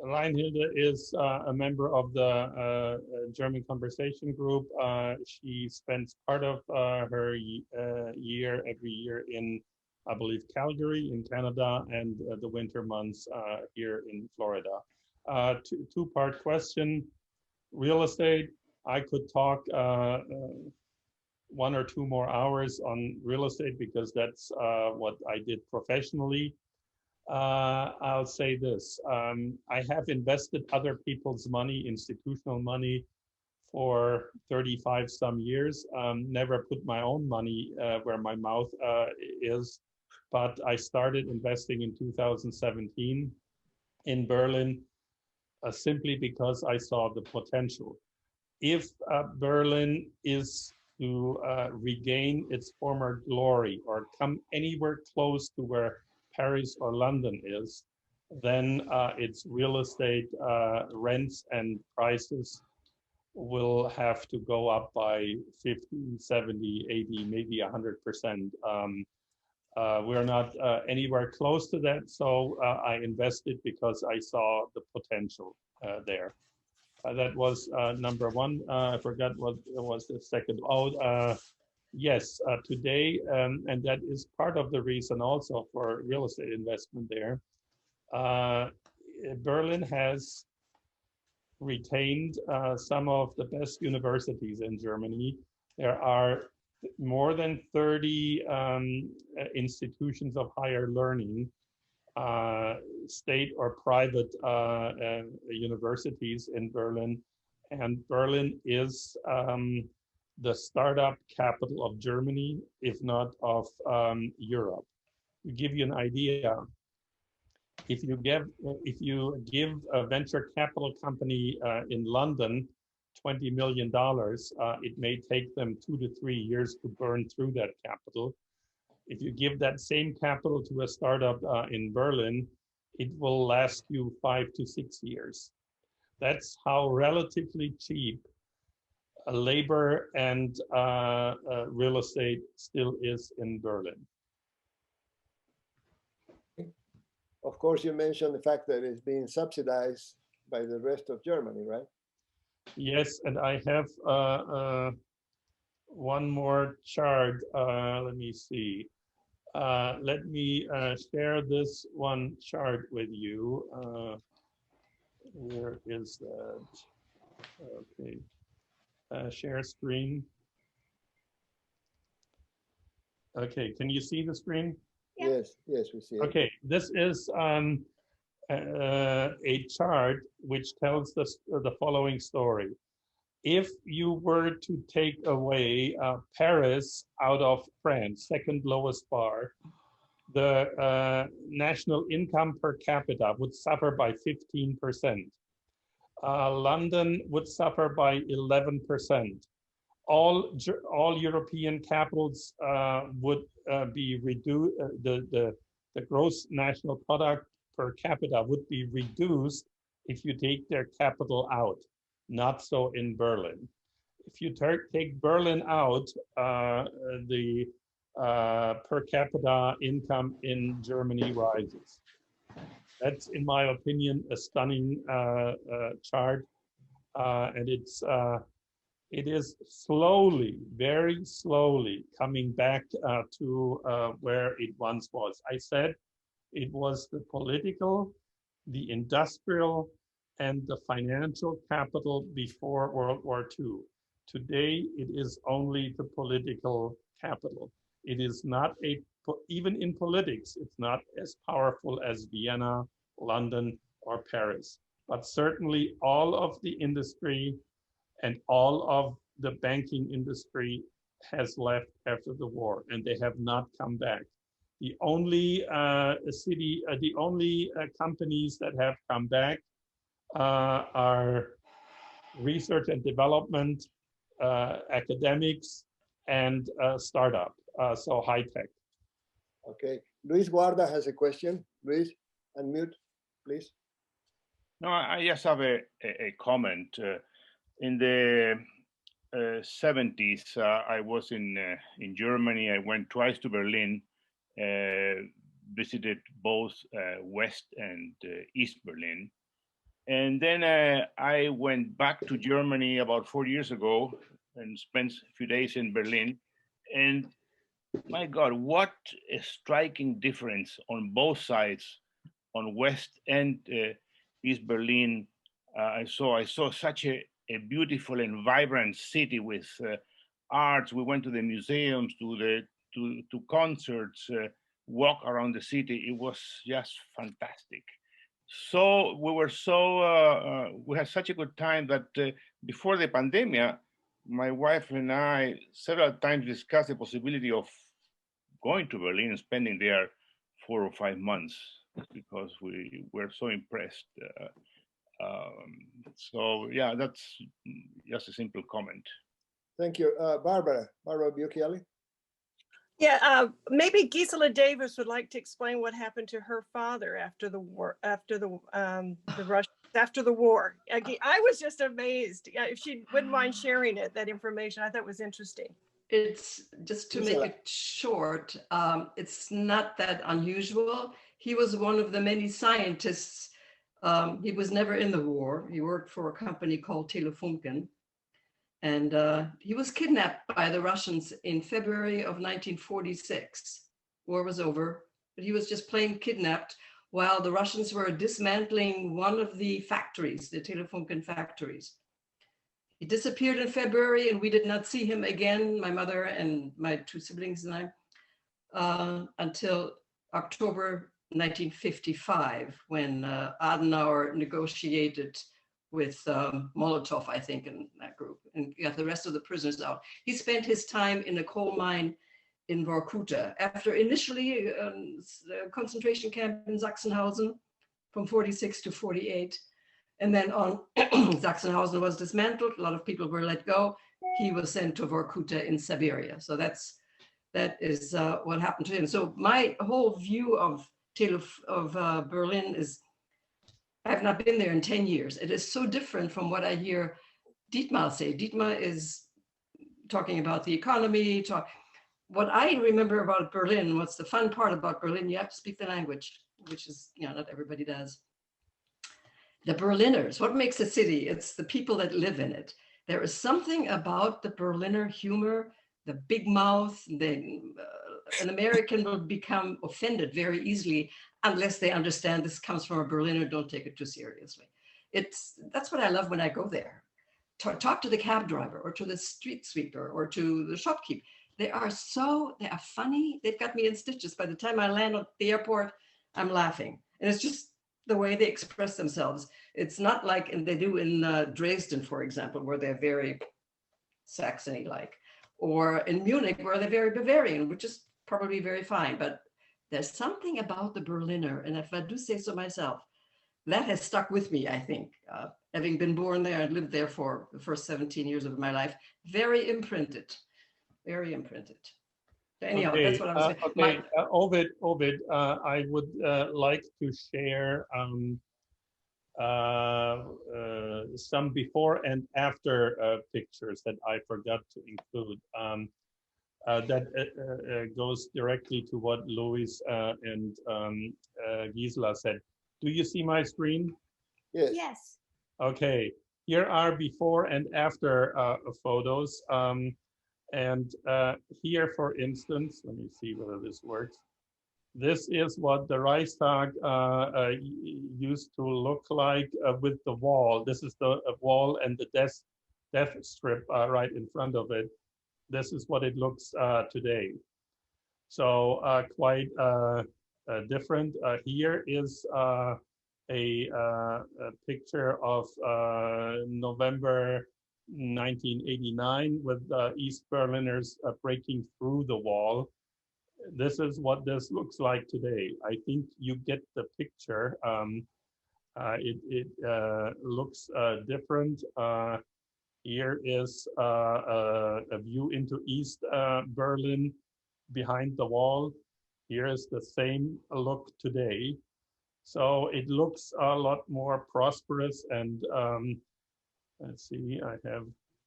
Reinhilde is a member of the German Conversation Group. She spends part of her year every year in, I believe, Calgary in Canada, and the winter months here in Florida. Two-part question. Real estate, I could talk 1 or 2 more hours on real estate because that's what I did professionally. I'll say this, I have invested other people's money, institutional money, for 35 some years, never put my own money where my mouth is, but I started investing in 2017 in Berlin. simply because I saw the potential. If Berlin is to regain its former glory or come anywhere close to where Paris or London is, then its real estate rents and prices will have to go up by 50, 70, 80, maybe 100%. We're not anywhere close to that, so I invested because I saw the potential there. That was number one. I forgot what was the second. Oh, yes, today, and that is part of the reason also for real estate investment there. Berlin has retained some of the best universities in Germany. There are more than 30 institutions of higher learning, state or private universities in Berlin. And Berlin is the startup capital of Germany, if not of Europe. To give you an idea, if you give a venture capital company in London $20 million, it may take them 2 to 3 years to burn through that capital. If you give that same capital to a startup in Berlin, it will last you 5 to 6 years. That's how relatively cheap labor and real estate still is in Berlin. Of course, you mentioned the fact that it's being subsidized by the rest of Germany, right? Yes, and I have one more chart. Let me see. Let me share this one chart with you. Where is that? Okay. Share screen. Okay, can you see the screen? Yes, yes, we see it. Okay, this is a chart which tells the following story. If you were to take away Paris out of France, second lowest bar, the national income per capita would suffer by 15%. London would suffer by 11%. All European capitals would be reduced. The gross national product per capita would be reduced if you take their capital out. Not so in Berlin. If you take Berlin out, the per capita income in Germany rises. That's, in my opinion, a stunning chart, and it is slowly, very slowly coming back to where it once was. I said it was the political, the industrial, and the financial capital before World War II. Today, it is only the political capital. It is not even in politics, it's not as powerful as Vienna, London, or Paris. But certainly all of the industry and all of the banking industry has left after the war, and they have not come back. The only companies that have come back are research and development, academics, and startup, so high tech. Okay, Luis Guarda has a question. Luis, unmute, please. No, I just have a comment. In the 70s, I was in Germany. I went twice to Berlin, visited both West and East Berlin. And then I went back to Germany about 4 years ago and spent a few days in Berlin. And my God, what a striking difference on both sides, on West and East Berlin. I saw such a beautiful and vibrant city with arts. We went to the museums, to concerts, walk around the city. It was just fantastic. So we had such a good time that before the pandemic, my wife and I several times discussed the possibility of going to Berlin and spending there 4 or 5 months because we were so impressed. So yeah, that's just a simple comment. Thank you. Barbara Bucchielli. Yeah, maybe Gisela Davis would like to explain what happened to her father after the war, after the Russians, after the war. I was just amazed. If she wouldn't mind sharing it, that information, I thought was interesting. It's just to make it short. It's not that unusual. He was one of the many scientists. He was never in the war. He worked for a company called Telefunken. And he was kidnapped by the Russians in February of 1946. War was over, but he was just plain kidnapped while the Russians were dismantling one of the factories, the Telefunken factories. He disappeared in February and we did not see him again, my mother and my two siblings and I, until October 1955, when Adenauer negotiated with Molotov, I think, in that group, and got the rest of the prisoners out. He spent his time in a coal mine in Vorkuta after initially a concentration camp in Sachsenhausen from 46 to 48. And then on Sachsenhausen was dismantled, a lot of people were let go. He was sent to Vorkuta in Siberia. So that is what happened to him. So my whole view of Berlin is, I have not been there in 10 years. It is so different from what I hear Dietmar say. Dietmar is talking about the economy. What I remember about Berlin, what's the fun part about Berlin, you have to speak the language, which is, not everybody does. The Berliners, what makes a city? It's the people that live in it. There is something about the Berliner humor, the big mouth. An American will become offended very easily unless they understand this comes from a Berliner, don't take it too seriously. That's what I love when I go there. Talk to the cab driver or to the street sweeper or to the shopkeep. They are funny. They've got me in stitches. By the time I land at the airport, I'm laughing. And it's just the way they express themselves. It's not like they do in Dresden, for example, where they're very Saxony-like, or in Munich, where they're very Bavarian, which is probably very fine. But there's something about the Berliner, and if I do say so myself, that has stuck with me, I think. Having been born there and lived there for the first 17 years of my life, very imprinted, very imprinted. Anyhow, okay, that's what I was saying. Okay, Ovid, I would like to share some before and after pictures that I forgot to include. That goes directly to what Louis and Gisela said. Do you see my screen? Yes. Yes. Okay, here are before and after photos. And here, for instance, let me see whether this works. This is what the Reichstag used to look like with the wall. This is the wall and the death strip right in front of it. This is what it looks today. So quite different. Here is a picture of November 1989 with East Berliners breaking through the wall. This is what this looks like today. I think you get the picture. It looks different. Here is a view into East Berlin behind the wall. Here is the same look today. So it looks a lot more prosperous and let's see,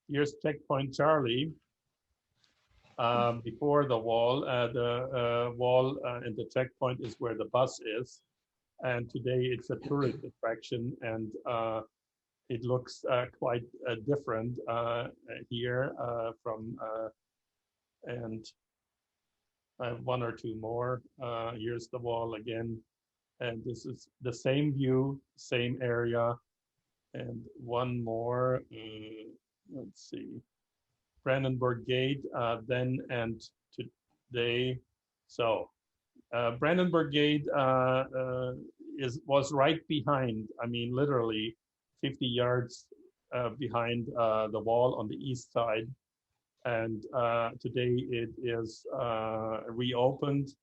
here's Checkpoint Charlie. Before the wall and the checkpoint is where the bus is. And today it's a tourist attraction and it looks quite different here from, and I have one or two more. Here's the wall again. And this is the same view, same area. And one more, let's see, Brandenburg Gate, then and today. So Brandenburg Gate was right behind, I mean, literally 50 yards behind the wall on the east side. And today it is reopened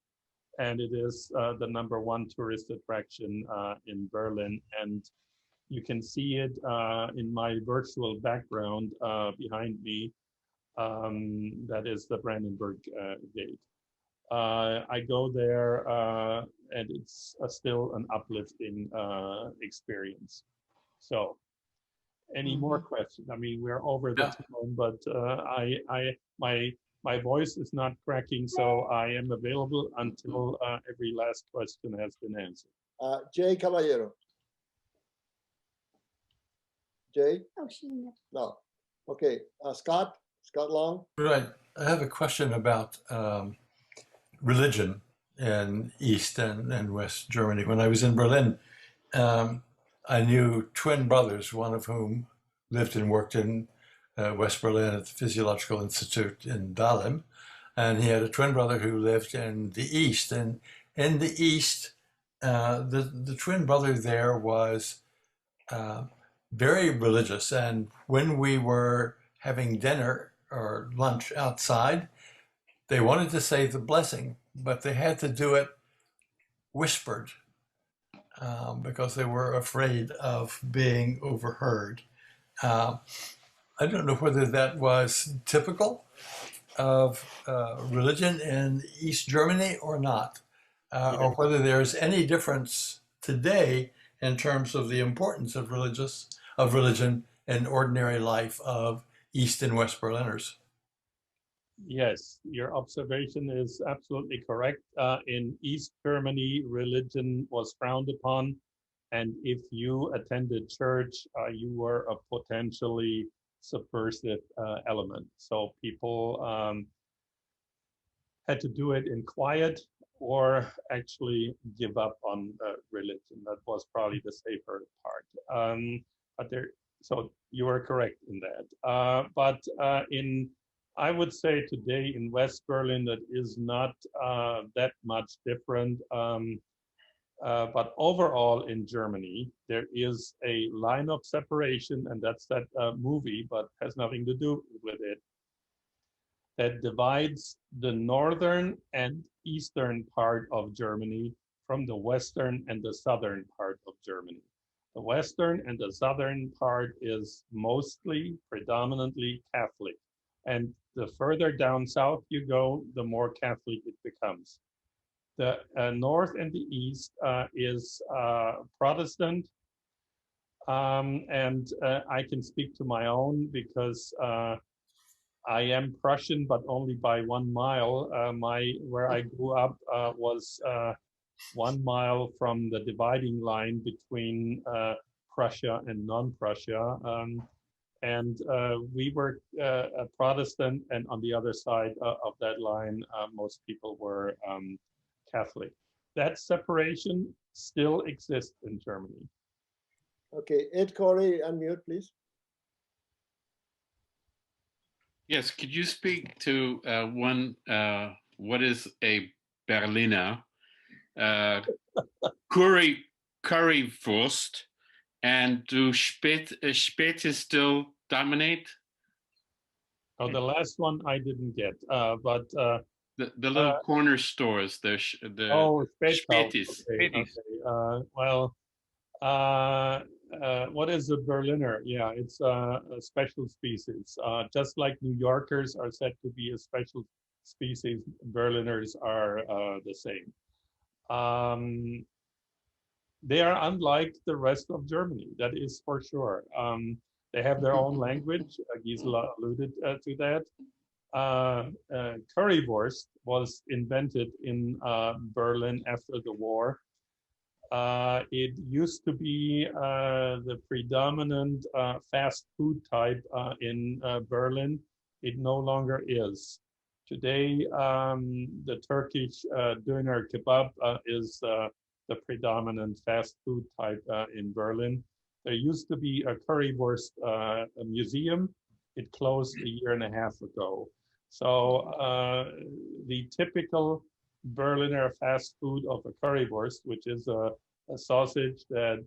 and it is the #1 tourist attraction in Berlin. And You can see it in my virtual background behind me. That is the Brandenburg Gate. I go there and it's still an uplifting experience. So any more questions? I mean, we're over the time, but my voice is not cracking, so I am available until every last question has been answered. Jay Caballero. Jay? Oh, No. Okay. Scott Long. Right. I have a question about religion in East and West Germany. When I was in Berlin, I knew twin brothers, one of whom lived and worked in West Berlin at the Physiological Institute in Dahlem. And he had a twin brother who lived in the East. And in the East, the twin brother there was very religious. And when we were having dinner or lunch outside, they wanted to say the blessing, but they had to do it whispered because they were afraid of being overheard. I don't know whether that was typical of religion in East Germany or not, or whether there's any difference today in terms of the importance of religion in ordinary life of East and West Berliners. Yes, your observation is absolutely correct. In East Germany, religion was frowned upon. And if you attended church, you were a potentially subversive element. So people had to do it in quiet or actually give up on religion. That was probably the safer part. So you are correct in that. But I would say today in West Berlin, that is not that much different. But overall in Germany, there is a line of separation, and that's that movie, but has nothing to do with it, that divides the northern and eastern part of Germany from the western and the southern part of Germany. The western and the southern part is mostly, predominantly Catholic. And the further down south you go, the more Catholic it becomes. The north and the east is Protestant. And I can speak to my own because I am Prussian, but only by 1 mile. Where I grew up was 1 mile from the dividing line between Prussia and non-Prussia. And we were a Protestant, and on the other side of that line, most people were Catholic. That separation still exists in Germany. Okay, Ed Corey, unmute, please. Yes, could you speak to what is a Berliner, Currywurst, and do Späte still dominate? Oh, the last one I didn't get, but the little corner stores, the Spätis. Okay. Well, what is a Berliner? Yeah, it's a special species. Just like New Yorkers are said to be a special species, Berliners are the same. They are unlike the rest of Germany, that is for sure. They have their own language. Gisela alluded to that. Currywurst was invented in Berlin after the war. It used to be the predominant fast food type in Berlin. It no longer is. Today, the Turkish döner kebab is the predominant fast food type in Berlin. There used to be a currywurst museum. It closed a year and a half ago. So the typical Berliner fast food of a currywurst, which is a sausage that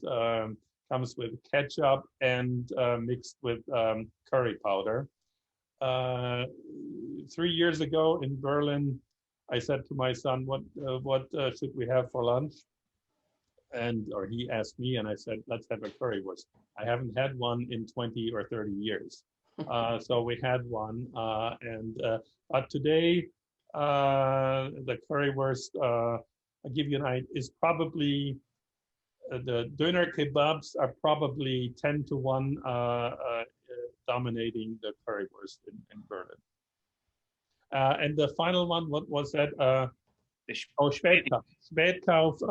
comes with ketchup and mixed with curry powder. 3 years ago in Berlin, I said to my son, what should we have for lunch? or he asked me, and I said, let's have a currywurst. I haven't had one in 20 or 30 years. So we had one, but today the currywurst, I'll give you an idea, is probably the doner kebabs are probably 10 to 1 dominating the currywurst in Berlin. And the final one, what was that? Spätkauf. Spätkauf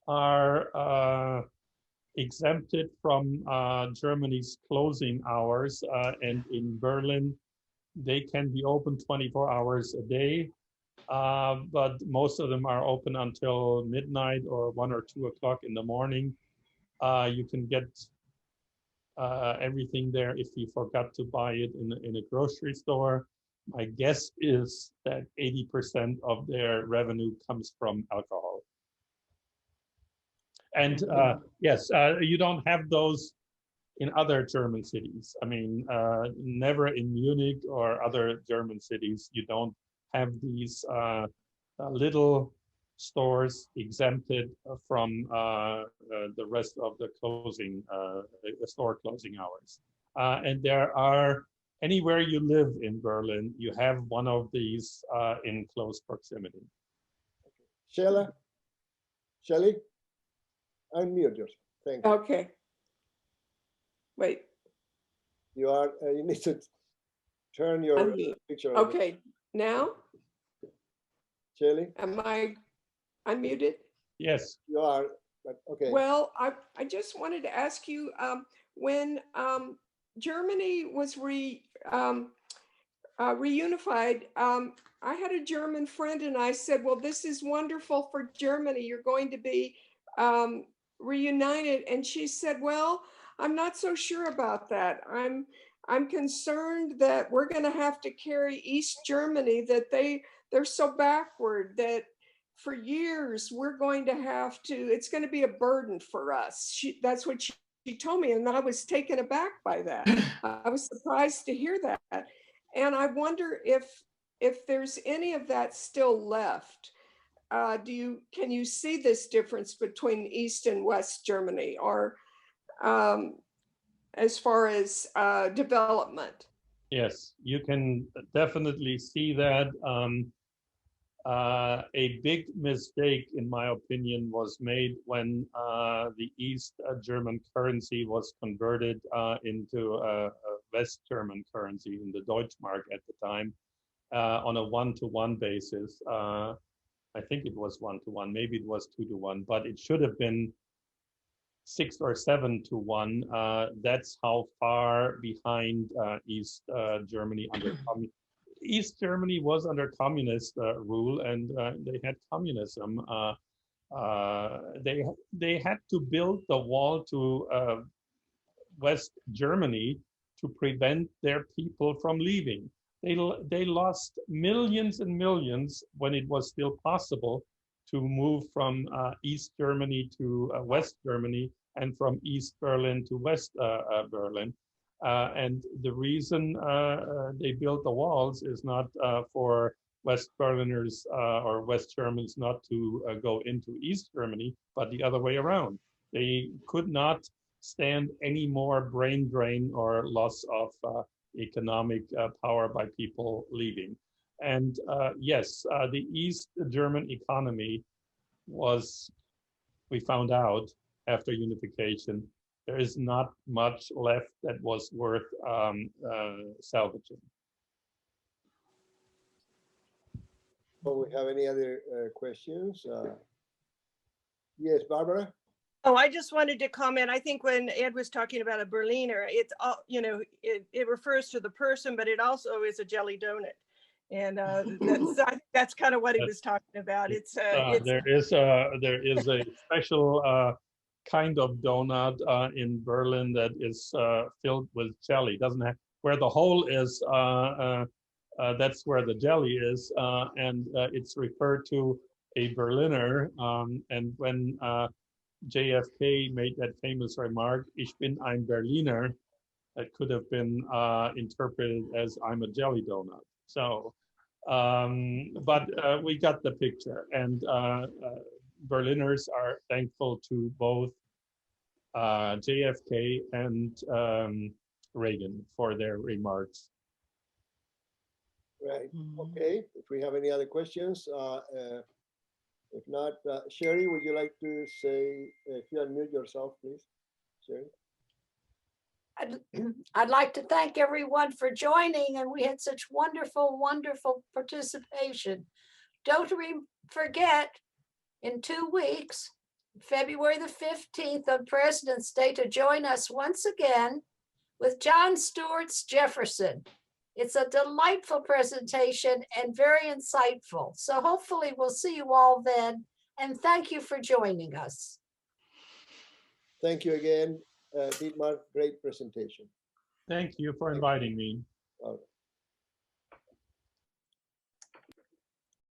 are exempted from Germany's closing hours, and in Berlin, they can be open 24 hours a day, but most of them are open until midnight or 1 or 2 o'clock in the morning. You can get everything there if you forgot to buy it in a grocery store. My guess is that 80% of their revenue comes from alcohol. And yes, you don't have those in other German cities. I mean, never in Munich or other German cities, you don't have these little stores exempted from the rest of the closing, the store closing hours. And there are, anywhere you live in Berlin, you have one of these in close proximity. Shelley, unmute yourself. Thank you. Okay. Wait. You need to turn your Unmute. picture on. Okay. Now, Shelley, am I unmuted? Yes. you are, but okay. Well, I just wanted to ask you, when Germany was reunified, I had a German friend and I said, well, this is wonderful for Germany. You're going to be reunited. And she said, well, I'm not so sure about that. I'm concerned that we're going to have to carry East Germany, that they're so backward that for years we're going to have to, it's going to be a burden for us. That's what she told me, and I was taken aback by that. I was surprised to hear that. And I wonder if there's any of that still left. Can you see this difference between East and West Germany, or as far as development? Yes, you can definitely see that. A big mistake, in my opinion, was made when the East German currency was converted into a West German currency, in the Deutschmark at the time, on a 1-to-1 basis. I think it was 1-to-1, maybe it was 2-to-1, but it should have been 6 or 7-to-1. That's how far behind East Germany under East Germany was under communist rule, and they had communism. They had to build the wall to West Germany to prevent their people from leaving. They lost millions and millions when it was still possible to move from East Germany to West Germany, and from East Berlin to West Berlin. And the reason they built the walls is not for West Berliners or West Germans not to go into East Germany, but the other way around. They could not stand any more brain drain or loss of economic power by people leaving. And yes, the East German economy was, we found out after unification, there is not much left that was worth salvaging. Do we have any other questions? Yes, Barbara? Oh, I just wanted to comment. I think when Ed was talking about a Berliner, it's all, you know, it refers to the person, but it also is a jelly donut. And that's kind of what he was talking about. There is a special kind of donut in Berlin that is filled with jelly. Doesn't have, where the hole is, that's where the jelly is, and it's referred to a Berliner. And when JFK made that famous remark, "Ich bin ein Berliner," that could have been interpreted as "I'm a jelly donut." So, but we got the picture, and Berliners are thankful to both JFK and Reagan for their remarks. Right. Okay. If we have any other questions, if not, Sherry, would you like to say, if you unmute yourself, please, Sherry? I'd like to thank everyone for joining, and we had such wonderful, wonderful participation. Don't forget, in 2 weeks, February the 15th on President's Day, to join us once again with John Stewart's Jefferson. It's a delightful presentation and very insightful. So hopefully we'll see you all then. And thank you for joining us. Thank you again, Dietmar. Great presentation. Thank you for inviting me. Okay.